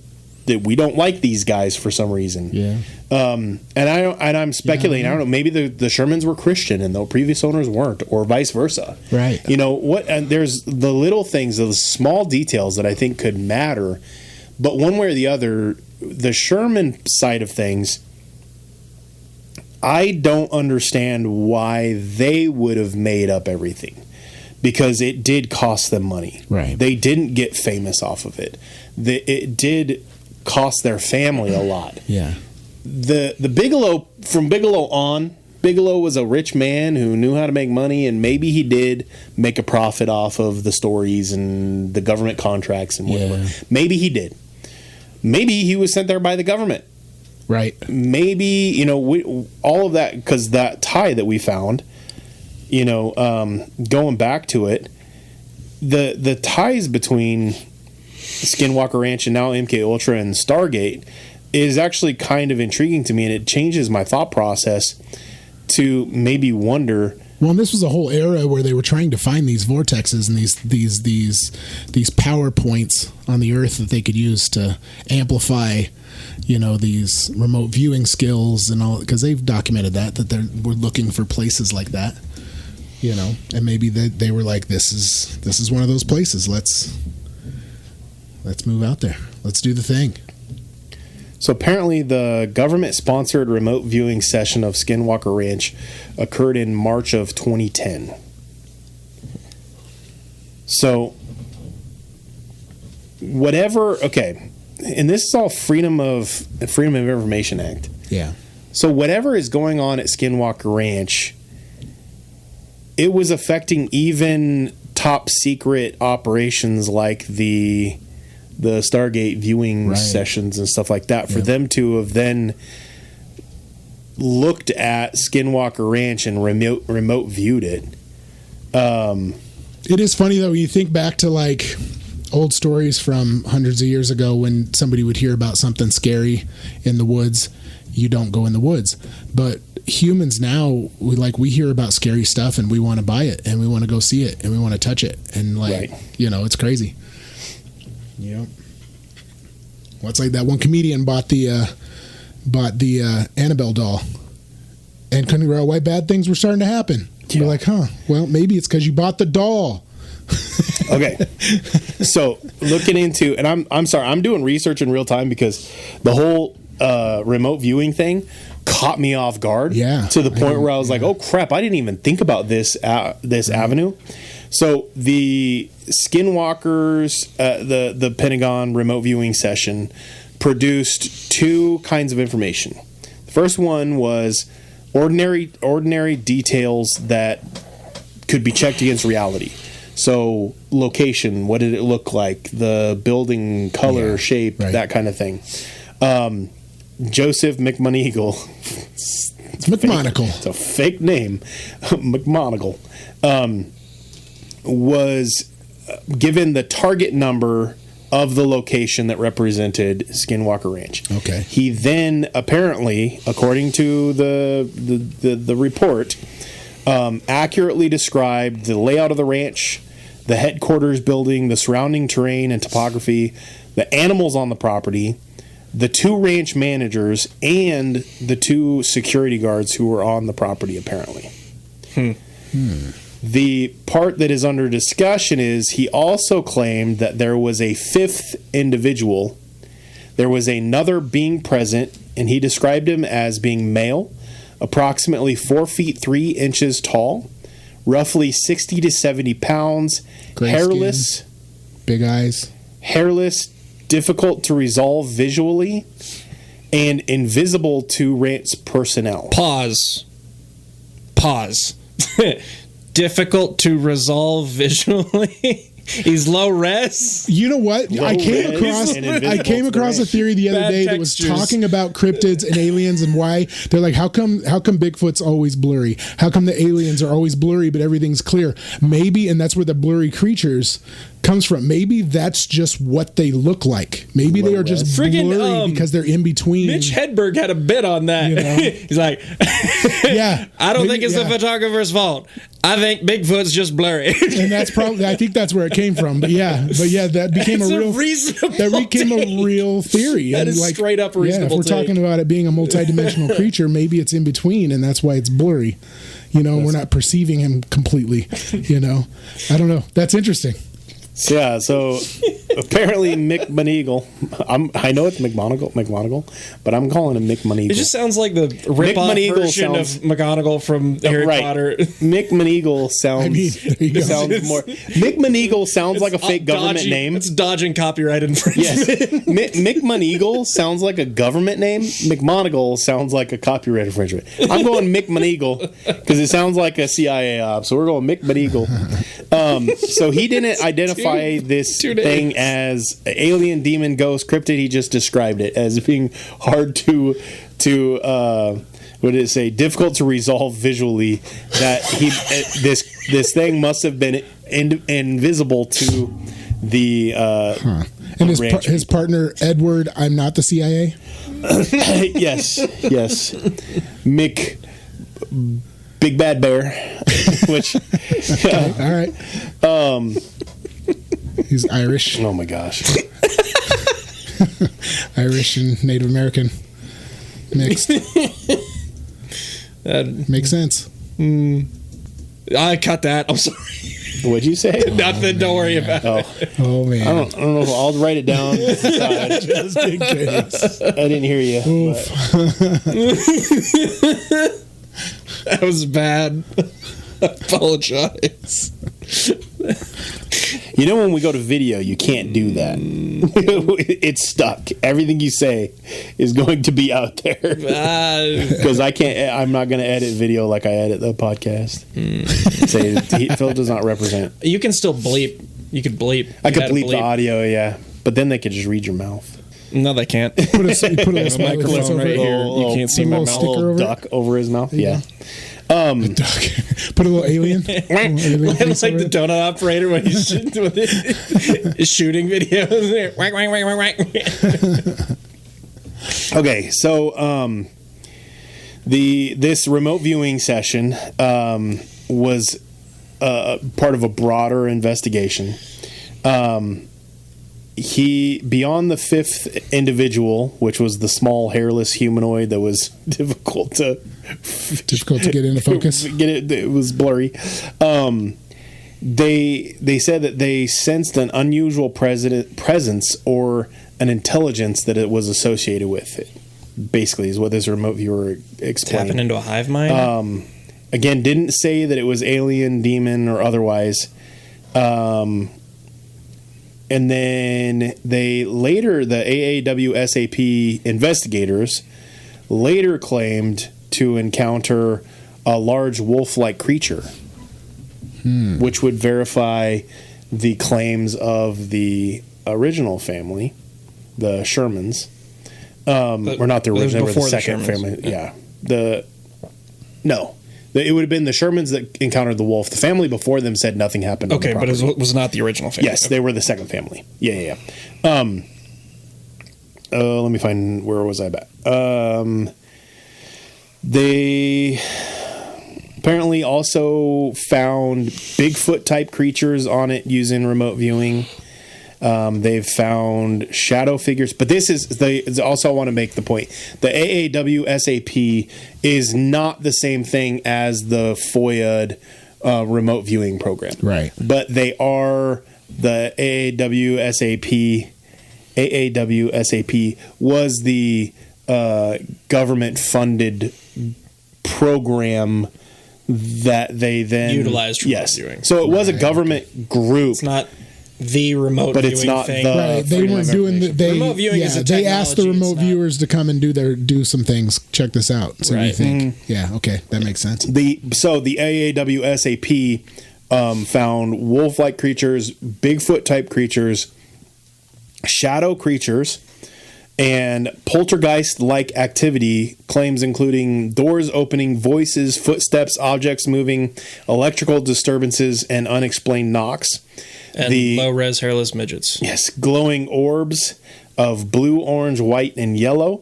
we don't like these guys for some reason. Yeah. And I'm speculating. I don't know. Maybe the Shermans were Christian and the previous owners weren't, or vice versa. Right. You know what? And there's the little things, the small details that I think could matter, but one way or the other, the Sherman side of things, I don't understand why they would have made up everything, because it did cost them money. Right. They didn't get famous off of it. It did cost their family a lot. Yeah. The Bigelow, from Bigelow on, Bigelow was a rich man who knew how to make money, and maybe he did make a profit off of the stories and the government contracts and whatever. Yeah. Maybe he did. Maybe he was sent there by the government. Right. Maybe, all of that, because that tie that we found, going back to it, the ties between Skinwalker Ranch and now MK Ultra and Stargate is actually kind of intriguing to me, and it changes my thought process to maybe wonder. Well, and this was a whole era where they were trying to find these vortexes and these power points on the Earth that they could use to amplify, these remote viewing skills and all, because they've documented that we're looking for places like that, and maybe they were like, this is one of those places. Let's move out there. Let's do the thing. So apparently the government-sponsored remote viewing session of Skinwalker Ranch occurred in March of 2010. So and this is all Freedom of Information Act. Yeah. So whatever is going on at Skinwalker Ranch, it was affecting even top secret operations like the Stargate viewing sessions and stuff like that, for them to have then looked at Skinwalker Ranch and remote viewed it. It is funny though when you think back to like old stories from hundreds of years ago, when somebody would hear about something scary in the woods, you don't go in the woods. But humans now, we hear about scary stuff and we want to buy it and we want to go see it and we want to touch it, and it's crazy. Yep. Well, it's like that one comedian bought the Annabelle doll and couldn't figure out why bad things were starting to happen. You're like, well, maybe it's because you bought the doll. Okay, so looking into, and I'm sorry, I'm doing research in real time because the whole remote viewing thing caught me off guard. Yeah, to the point where I was like, oh crap, I didn't even think about this avenue. So the Skinwalkers, the Pentagon remote viewing session produced two kinds of information. The first one was ordinary details that could be checked against reality. So location, what did it look like, the building color, shape, that kind of thing. Joseph McMoneagle. It's McMonagle. It's a fake name. McMonagle. Was given the target number of the location that represented Skinwalker Ranch. Okay. He then apparently, according to the report, accurately described the layout of the ranch, the headquarters building, the surrounding terrain and topography, the animals on the property, the two ranch managers, and the two security guards who were on the property, apparently. The part that is under discussion is he also claimed that there was a fifth individual. There was another being present, and he described him as being male, approximately 4 feet 3 inches tall, roughly 60 to 70 pounds, gray hairless, skin, big eyes, hairless, difficult to resolve visually, and invisible to ranch personnel. Pause. Difficult to resolve visually. He's low res. You know what? I came across a theory the other day that was talking about cryptids and aliens and why they're like, how come Bigfoot's always blurry? How come the aliens are always blurry but everything's clear? Maybe, and that's where the blurry creatures comes from. Maybe that's just what they look like. Maybe they are just blurry because they're in between. Mitch Hedberg had a bit on that. You know? He's like, I don't think it's the photographer's fault. I think Bigfoot's just blurry. And that's probably, I think that's where it came from. But that became a real theory. That is straight up reasonable. If we're talking about it being a multidimensional creature, maybe it's in between, and that's why it's blurry. We're not perceiving him completely. I don't know. That's interesting. Yeah, so apparently Mick Moneagle, I know it's McMonagle, but I'm calling him Mick Moneagle. It just sounds like the rip-off version of McGonagall from Harry Potter. Mick Moneagle sounds more... Mick Moneagle sounds like a fake government name. It's dodging copyright infringement. Yes. Mick Moneagle sounds like a government name. McMonagle sounds like a copyright infringement. I'm going Mick Moneagle because it sounds like a CIA op, so we're going Mick Moneagle. So he didn't identify this thing as alien, demon, ghost, cryptid. He just described it as being hard to what did it say? Difficult to resolve visually. That this thing must have been invisible to the and his partner Edward. I'm not the CIA. yes, Mick. Big Bad Bear, which all right. He's Irish. Oh my gosh. Irish and Native American mixed. Makes sense. I cut that. I'm sorry. What'd you say? Nothing. Don't worry about it. Oh man. I don't know. I'll write it down. Just in case. I didn't hear you. That was bad. I apologize. You know, when we go to video, you can't do that. It's stuck. Everything you say is going to be out there. Because I'm not going to edit video like I edit the podcast. Say, Phil does not represent. You can still bleep. You could bleep. I could bleep the audio, yeah. But then they could just read your mouth. No, they can't. Put a microphone right here. You can't see my mouth. Sticker over duck over his mouth. Yeah. Duck. Put a little alien. Like the donut operator when he's shooting videos. Whack, whack, whack, whack, whack. Okay, so this remote viewing session was part of a broader investigation. Beyond the fifth individual, which was the small hairless humanoid that was difficult to get into focus. It was blurry. They said that they sensed an unusual presence or an intelligence that it was associated with. It basically, is what this remote viewer explained. Tapping into a hive mind. Again, didn't say that it was alien, demon, or otherwise. And then the AAWSAP investigators later claimed to encounter a large wolf-like creature, which would verify the claims of the original family, the Shermans. Or not the original, they were the second family. Yeah. It would have been the Shermans that encountered the wolf. The family before them said nothing happened. Okay, but it was not the original family. Yes, they were the second family. Yeah. Let me find, where was I at? They apparently also found Bigfoot type creatures on it using remote viewing. They've found shadow figures, but they also want to make the point. The AAWSAP is not the same thing as the FOIA remote viewing program. Right. But they are the AAWSAP. AAWSAP was the government-funded program that they then utilized remote viewing. So it was a government group. It's not the remote but viewing it's not thing. Right, they weren't doing remote viewing is a they asked the remote viewers to come and do some things. Check this out. So right. you think, yeah, okay, that makes sense. The AAWSAP found wolf-like creatures, Bigfoot type creatures, shadow creatures, and poltergeist-like activity, claims including doors opening, voices, footsteps, objects moving, electrical disturbances, and unexplained knocks. And low-res hairless midgets. Yes, glowing orbs of blue, orange, white, and yellow.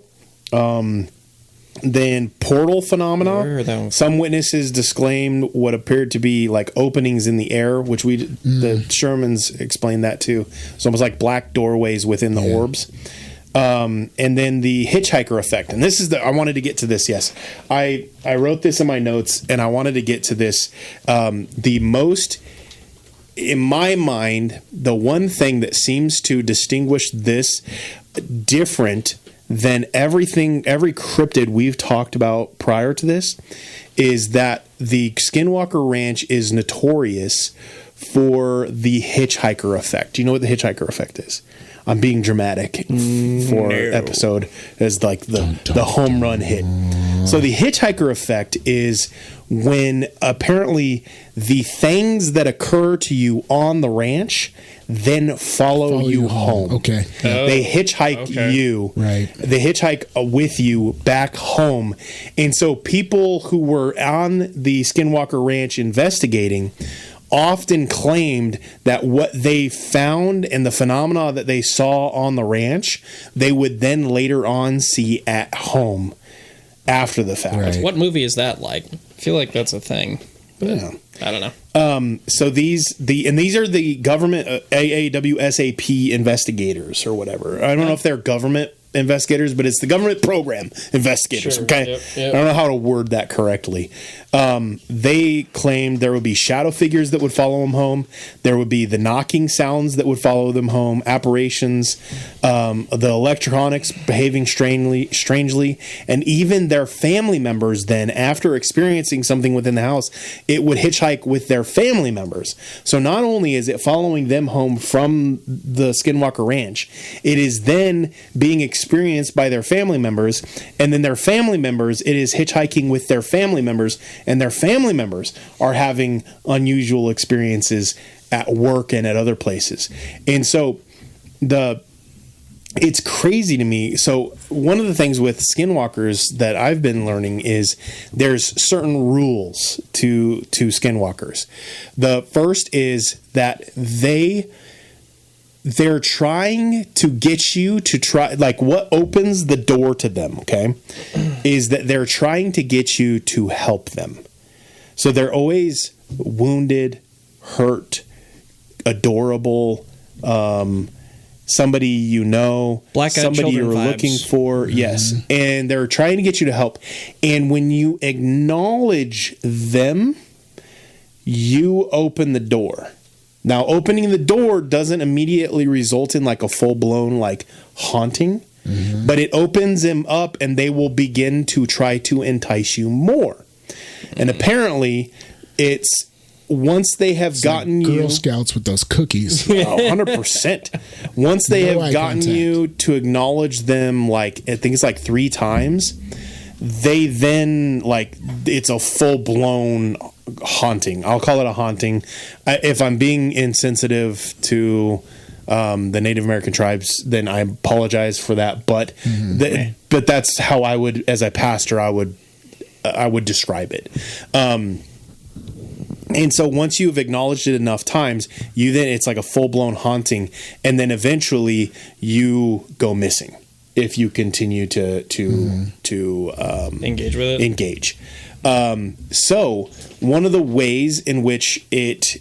Then portal phenomena. Some witnesses disclaimed what appeared to be like openings in the air, which the Shermans explained that too. It's almost like black doorways within the orbs. And then the hitchhiker effect. And this is I wanted to get to this, yes. I wrote this in my notes, and I wanted to get to this. In my mind, the one thing that seems to distinguish this different than every cryptid we've talked about prior to this is that the Skinwalker Ranch is notorious for the hitchhiker effect. Do you know what the hitchhiker effect is? I'm being dramatic for episode as like the home run hit. So the hitchhiker effect is when apparently the things that occur to you on the ranch then follow you home. Okay. They hitchhike you. Right. They hitchhike with you back home. And so people who were on the Skinwalker Ranch investigating often claimed that what they found and the phenomena that they saw on the ranch, they would then later on see at home after the fact. Right. What movie is that like? I feel like that's a thing. But yeah. I don't know. So these are the government AAWSAP investigators or whatever. I don't know if they're government investigators, but it's the government program investigators. Sure. Okay, Yep. I don't know how to word that correctly. They claimed there would be shadow figures that would follow them home. There would be the knocking sounds that would follow them home. Apparitions. the electronics behaving strangely, and even their family members then, after experiencing something within the house, it would hitchhike with their family members. So not only is it following them home from the Skinwalker Ranch, it is then being experienced by their family members, and then their family members, it is hitchhiking with their family members, and their family members are having unusual experiences at work and at other places. And so it's crazy to me. So one of the things with skinwalkers that I've been learning is there's certain rules to skinwalkers. The first is that they're trying to get you to try, like, what opens the door to them, okay, is that they're trying to get you to help them. So they're always wounded, hurt, adorable, somebody you know, somebody you're looking for. Mm-hmm. Yes. And they're trying to get you to help. And when you acknowledge them, you open the door. Now, opening the door doesn't immediately result in like a full-blown like haunting, mm-hmm. but it opens them up and they will begin to try to entice you more. Mm-hmm. And apparently it's once they have gotten like you... Girl Scouts with those cookies. 100%. Once they have gotten you to acknowledge them, like, I think it's like 3 times, they then, like, it's a full-blown haunting. I'll call it a haunting. If I'm being insensitive to the Native American tribes, then I apologize for that. But but that's how I would, as a pastor, I would describe it. And so once you've acknowledged it enough times, it's like a full-blown haunting, and then eventually you go missing if you continue to engage with it. So one of the ways in which the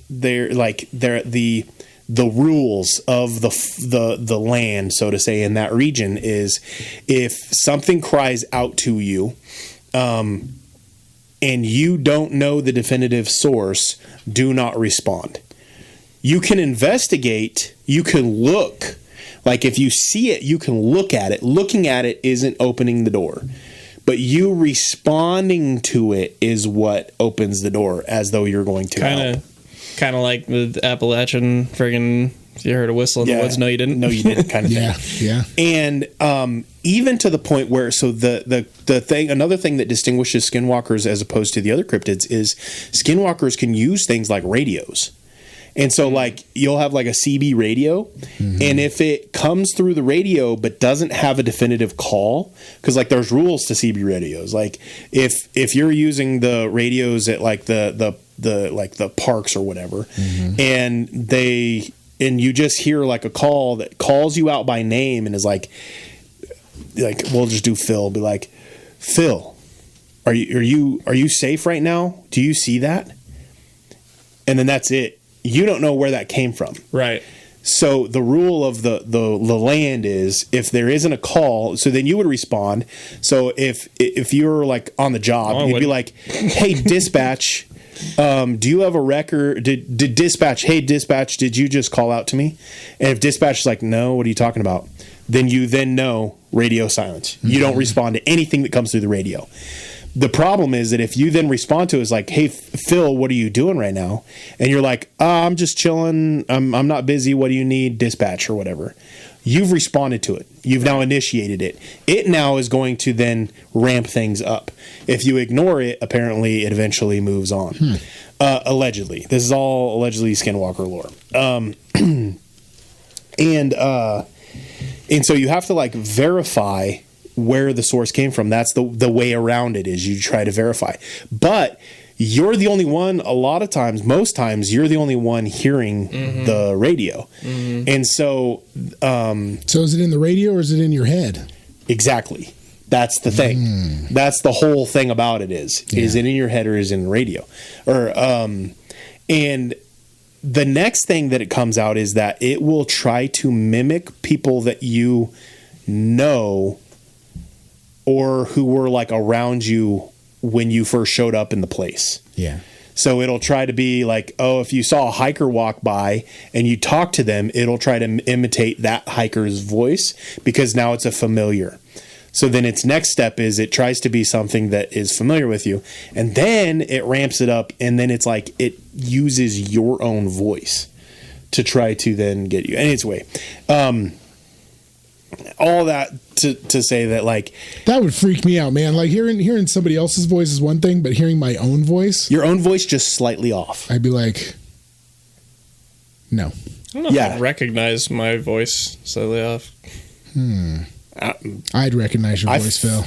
rules of the land, so to say, in that region is if something cries out to you, and you don't know the definitive source, do not respond. You can investigate, you can look. Like if you see it, you can look at it. Looking at it isn't opening the door. But you responding to it is what opens the door, as though you're going to help. Kind of like the Appalachian friggin', you heard a whistle in the woods? No, you didn't. No, you didn't. Kind of thing. Yeah. And even to the point where, so the thing, another thing that distinguishes skinwalkers as opposed to the other cryptids is skinwalkers can use things like radios. And so, like, you'll have like a CB radio, and if it comes through the radio but doesn't have a definitive call, because like there's rules to CB radios. Like if you're using the radios at like the parks or whatever, and you just hear like a call that calls you out by name and is like we'll just do Phil, be like, Phil, are you safe right now? Do you see that? And then that's it. You don't know where that came from. Right. So the rule of the land is if there isn't a call, so then you would respond. So if you're like on the job, you'd be like, hey, dispatch, do you have a record? Did dispatch, hey, dispatch, did you just call out to me? And if dispatch is like, no, what are you talking about? Then you then know radio silence. You don't respond to anything that comes through the radio. The problem is that if you then respond to it as like, hey, Phil, what are you doing right now? And you're like, I'm just chilling. I'm not busy. What do you need? Dispatch or whatever. You've responded to it. You've now initiated it. It now is going to then ramp things up. If you ignore it, apparently it eventually moves on. Allegedly. This is all allegedly Skinwalker lore. And so you have to like verify where the source came from. That's the way around it, is you try to verify. But you're the only one, a lot of times, most times, you're the only one hearing the radio. And so... so is it in the radio or is it in your head? Exactly. That's the thing. That's the whole thing about it is it in your head or is it in the radio? And the next thing that it comes out is that it will try to mimic people that you know or who were like around you when you first showed up in the place. Yeah. So it'll try to be like, oh, if you saw a hiker walk by and you talk to them, it'll try to imitate that hiker's voice because now it's a familiar. So then its next step is it tries to be something that is familiar with you, and then it ramps it up, and then it's like it uses your own voice to try to then get you. Anyway, all that to say that, like, that would freak me out, man. Like hearing somebody else's voice is one thing, but hearing my own voice, your own voice just slightly off, I'd be like, no. I don't know if I'd recognize my voice slightly off. I'd recognize your voice, Phil.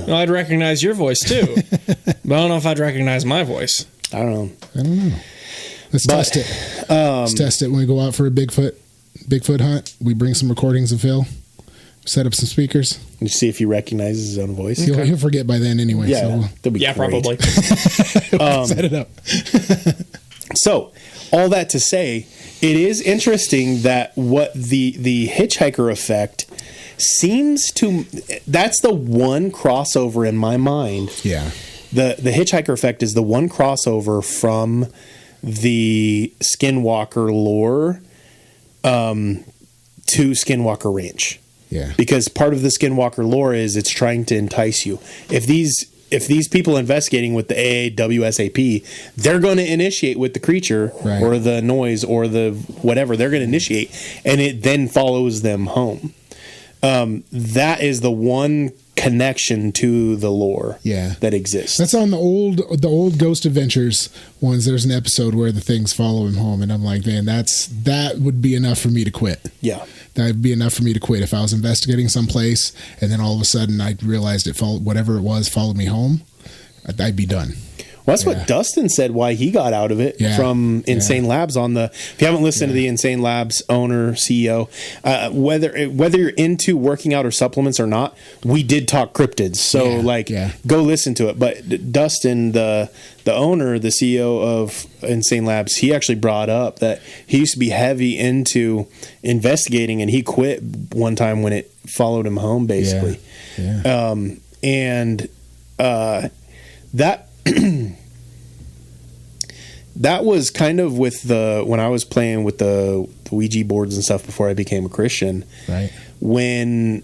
No, I'd recognize your voice too, but I don't know if I'd recognize my voice. I don't know. Let's test it. Let's test it when we go out for a Bigfoot hunt. We bring some recordings of Phil. Set up some speakers. You see if he recognizes his own voice. He'll forget by then anyway. Yeah, so great. Probably. Set it up. So, all that to say, it is interesting that what the hitchhiker effect seems to. That's the one crossover in my mind. Yeah. The hitchhiker effect is the one crossover from the Skinwalker lore to Skinwalker Ranch. Yeah. Because part of the Skinwalker lore is it's trying to entice you. If these people investigating with the AAWSAP, they're going to initiate with the creature or the noise or the whatever. They're going to initiate, and it then follows them home. That is the one connection to the lore that exists. That's on the old Ghost Adventures ones. There's an episode where the things follow him home, and I'm like, man, that would be enough for me to quit. Yeah. That'd be enough for me to quit if I was investigating someplace and then all of a sudden I realized it followed me home. I'd be done. Well, that's what Dustin said why he got out of it from Insane Labs on the. If you haven't listened to the Insane Labs owner, CEO, whether you're into working out or supplements or not, we did talk cryptids. So go listen to it. But Dustin, the owner, the CEO of Insane Labs, he actually brought up that he used to be heavy into investigating, and he quit one time when it followed him home, basically. That that was kind of with when I was playing with the Ouija boards and stuff before I became a Christian. Right. When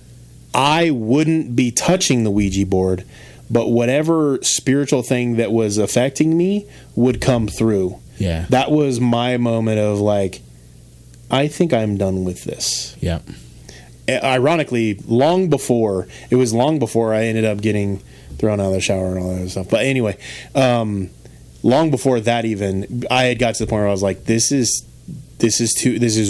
I wouldn't be touching the Ouija board, but whatever spiritual thing that was affecting me would come through. Yeah. That was my moment of like, I think I'm done with this. Yeah. Ironically, long before I ended up getting thrown out of the shower and all that other stuff. But anyway, long before that even, I had got to the point where I was like, this is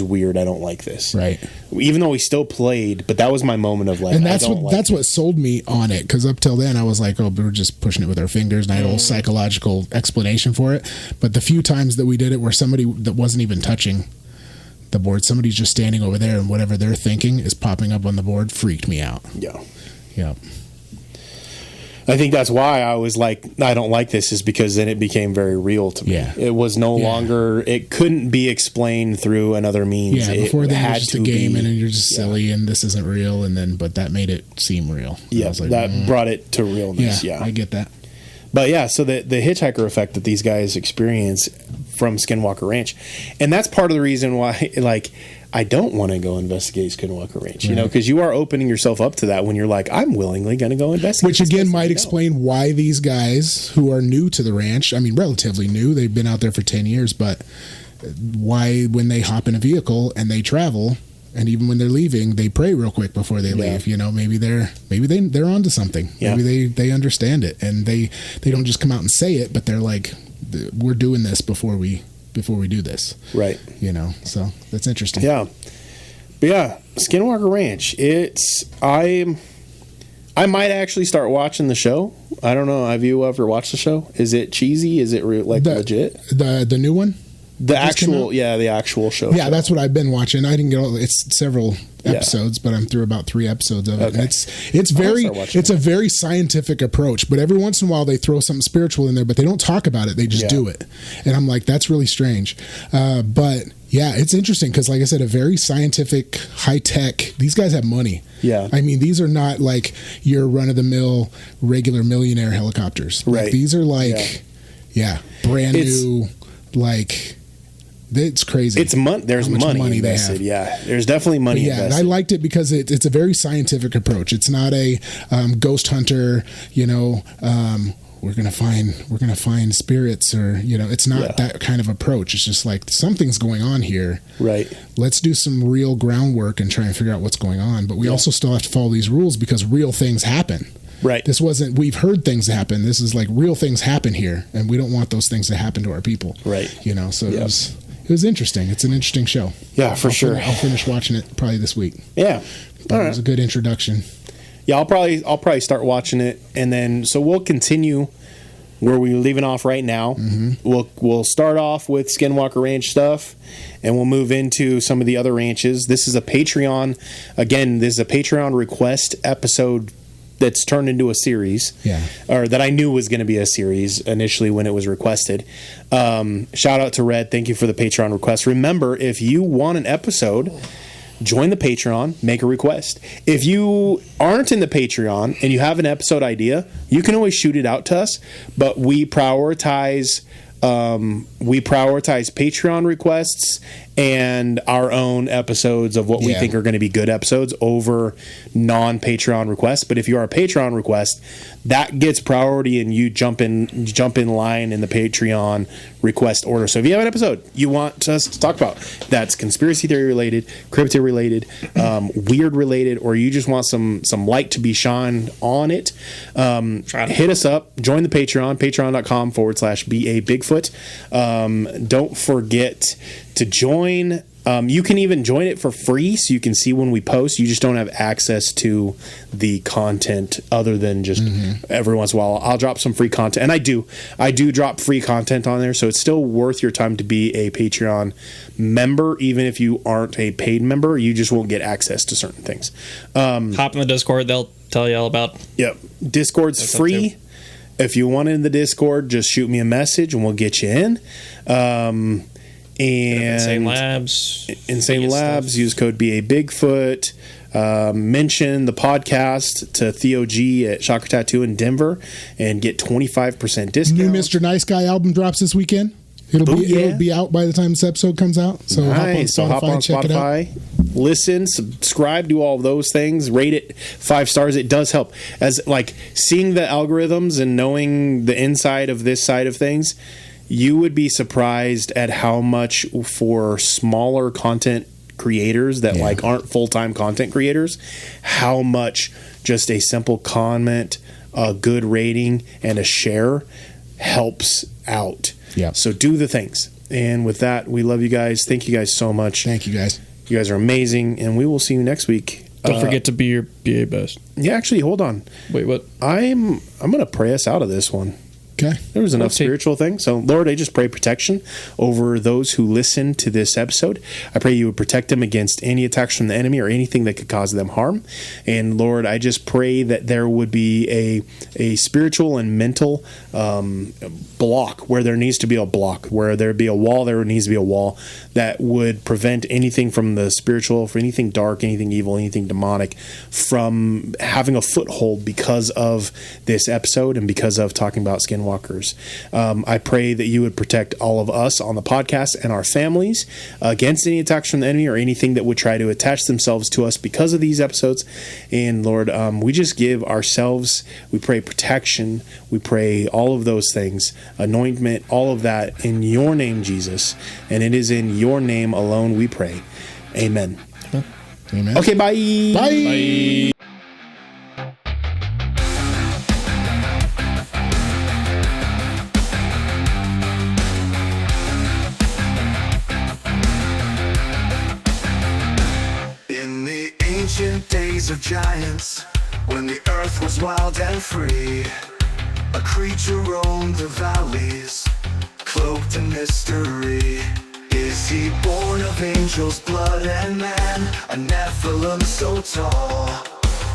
weird. I don't like this. Right. Even though we still played, but that was my moment of like, and that's what sold me on it. Because up till then I was like, oh, we're just pushing it with our fingers, and I had a whole psychological explanation for it. But the few times that we did it where somebody that wasn't even touching the board, somebody's just standing over there and whatever they're thinking is popping up on the board, freaked me out. Yeah. I think that's why I was like, I don't like this, is because then it became very real to me. Yeah. It was no longer, it couldn't be explained through another means. Yeah, before then it was just a game and you're just silly and this isn't real, but that made it seem real. Yeah, like, that brought it to realness. Yeah, I get that. But yeah, so the hitchhiker effect that these guys experience from Skinwalker Ranch, and that's part of the reason why, like, I don't want to go investigate Skinwalker Ranch, you know, because you are opening yourself up to that when you're like, I'm willingly going to go investigate. Which again might explain why these guys who are new to the ranch, I mean, relatively new, they've been out there for 10 years, but why when they hop in a vehicle and they travel, and even when they're leaving, they pray real quick before they leave. You know, maybe they're onto something. Yeah. Maybe they understand it, and they don't just come out and say it, but they're like, we're doing this before we do this. Right. You know, so that's interesting. Yeah. But yeah, Skinwalker Ranch. I might actually start watching the show. I don't know. Have you ever watched the show? Is it cheesy? Is it legit? The new one? The actual show. Yeah, that's what I've been watching. I didn't get all. It's several episodes, but I'm through about 3 episodes of it. Okay. And it's a very scientific approach, but every once in a while they throw something spiritual in there, but they don't talk about it. They just do it, and I'm like, that's really strange. But yeah, it's interesting because, like I said, a very scientific, high tech. These guys have money. Yeah, I mean, these are not like your run of the mill regular millionaire helicopters. Right. Like, these are like. Yeah, brand new, like it's crazy. It's there's money invested. Yeah, there's definitely money invested. I liked it because it's a very scientific approach. It's not a ghost hunter, we're gonna find spirits, or it's not that kind of approach. It's just like something's going on here. Right. Let's do some real groundwork and try and figure out what's going on. But we also still have to follow these rules because real things happen. Right. This wasn't, we've heard things happen. This is like real things happen here, and we don't want those things to happen to our people. Right. So it was interesting. It's an interesting show. Yeah, for sure. I'll finish watching it probably this week. Yeah. But it was a good introduction. Yeah, I'll probably start watching it, and then so we'll continue where we're leaving off right now. Mm-hmm. We'll start off with Skinwalker Ranch stuff, and we'll move into some of the other ranches. This is a Patreon. Again, this is a Patreon request episode that's turned into a series. Yeah. Or that I knew was going to be a series initially when it was requested. Shout out to Red. Thank you for the Patreon request. Remember, if you want an episode, join the Patreon, make a request. If you aren't in the Patreon and you have an episode idea, you can always shoot it out to us, but we prioritize Patreon requests and our own episodes of what we think are going to be good episodes over non-Patreon requests. But if you are a Patreon request, that gets priority and you jump in line in the Patreon request order. So if you have an episode you want us to talk about that's conspiracy theory related, cryptid related, weird related, or you just want some light to be shined on it, hit us up, join the Patreon, patreon.com/BA Bigfoot. Don't forget to join. You can even join it for free, so you can see when we post. You just don't have access to the content other than just every once in a while I'll drop some free content, and I do drop free content on there, so it's still worth your time to be a Patreon member. Even if you aren't a paid member, you just won't get access to certain things. Hop in the Discord, they'll tell you all about. Yep, Discord's free. If you want in the Discord, just shoot me a message and we'll get you in. And Insane Labs, use code BA Bigfoot. Mention the podcast to Theo G at Shocker Tattoo in Denver and get 25% discount. New Mr. Nice Guy album drops this weekend. It'll be out by the time this episode comes out. So nice. hop on Spotify, check it out. Listen, subscribe, do all of those things. Rate it 5 stars. It does help. As like seeing the algorithms and knowing the inside of this side of things, you would be surprised at how much for smaller content creators that like aren't full-time content creators, how much just a simple comment, a good rating, and a share helps out. Yeah. So do the things. And with that, we love you guys. Thank you guys so much. Thank you guys. You guys are amazing, and we will see you next week. Don't forget to be your BA best. Yeah, actually, hold on. Wait, what? I'm going to pray us out of this one. Okay. There was enough spiritual thing. So, Lord, I just pray protection over those who listen to this episode. I pray you would protect them against any attacks from the enemy or anything that could cause them harm. And, Lord, I just pray that there would be a spiritual and mental block where there needs to be a block, where there be a wall, there needs to be a wall that would prevent anything from the spiritual, for anything dark, anything evil, anything demonic from having a foothold because of this episode and because of talking about skinwalkers. I pray that you would protect all of us on the podcast and our families against any attacks from the enemy or anything that would try to attach themselves to us because of these episodes. And Lord, we just give ourselves, we pray protection, we pray all of those things, anointment, all of that in your name, Jesus. And it is in your name alone we pray. Amen. Amen. Okay, bye. Bye. Ancient days of giants, when the earth was wild and free, a creature roamed the valleys, cloaked in mystery. Is he born of angels' blood and man, a Nephilim so tall,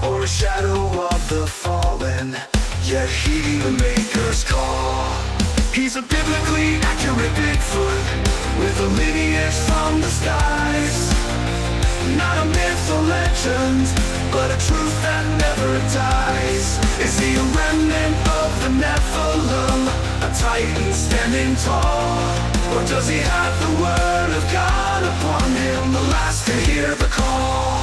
or a shadow of the fallen, yet he the maker's call? He's a biblically accurate Bigfoot, with a lineage from the skies. Not a myth or legend, but a truth that never dies. Is he a remnant of the Nephilim, a titan standing tall? Or does he have the word of God upon him, the last to hear the call?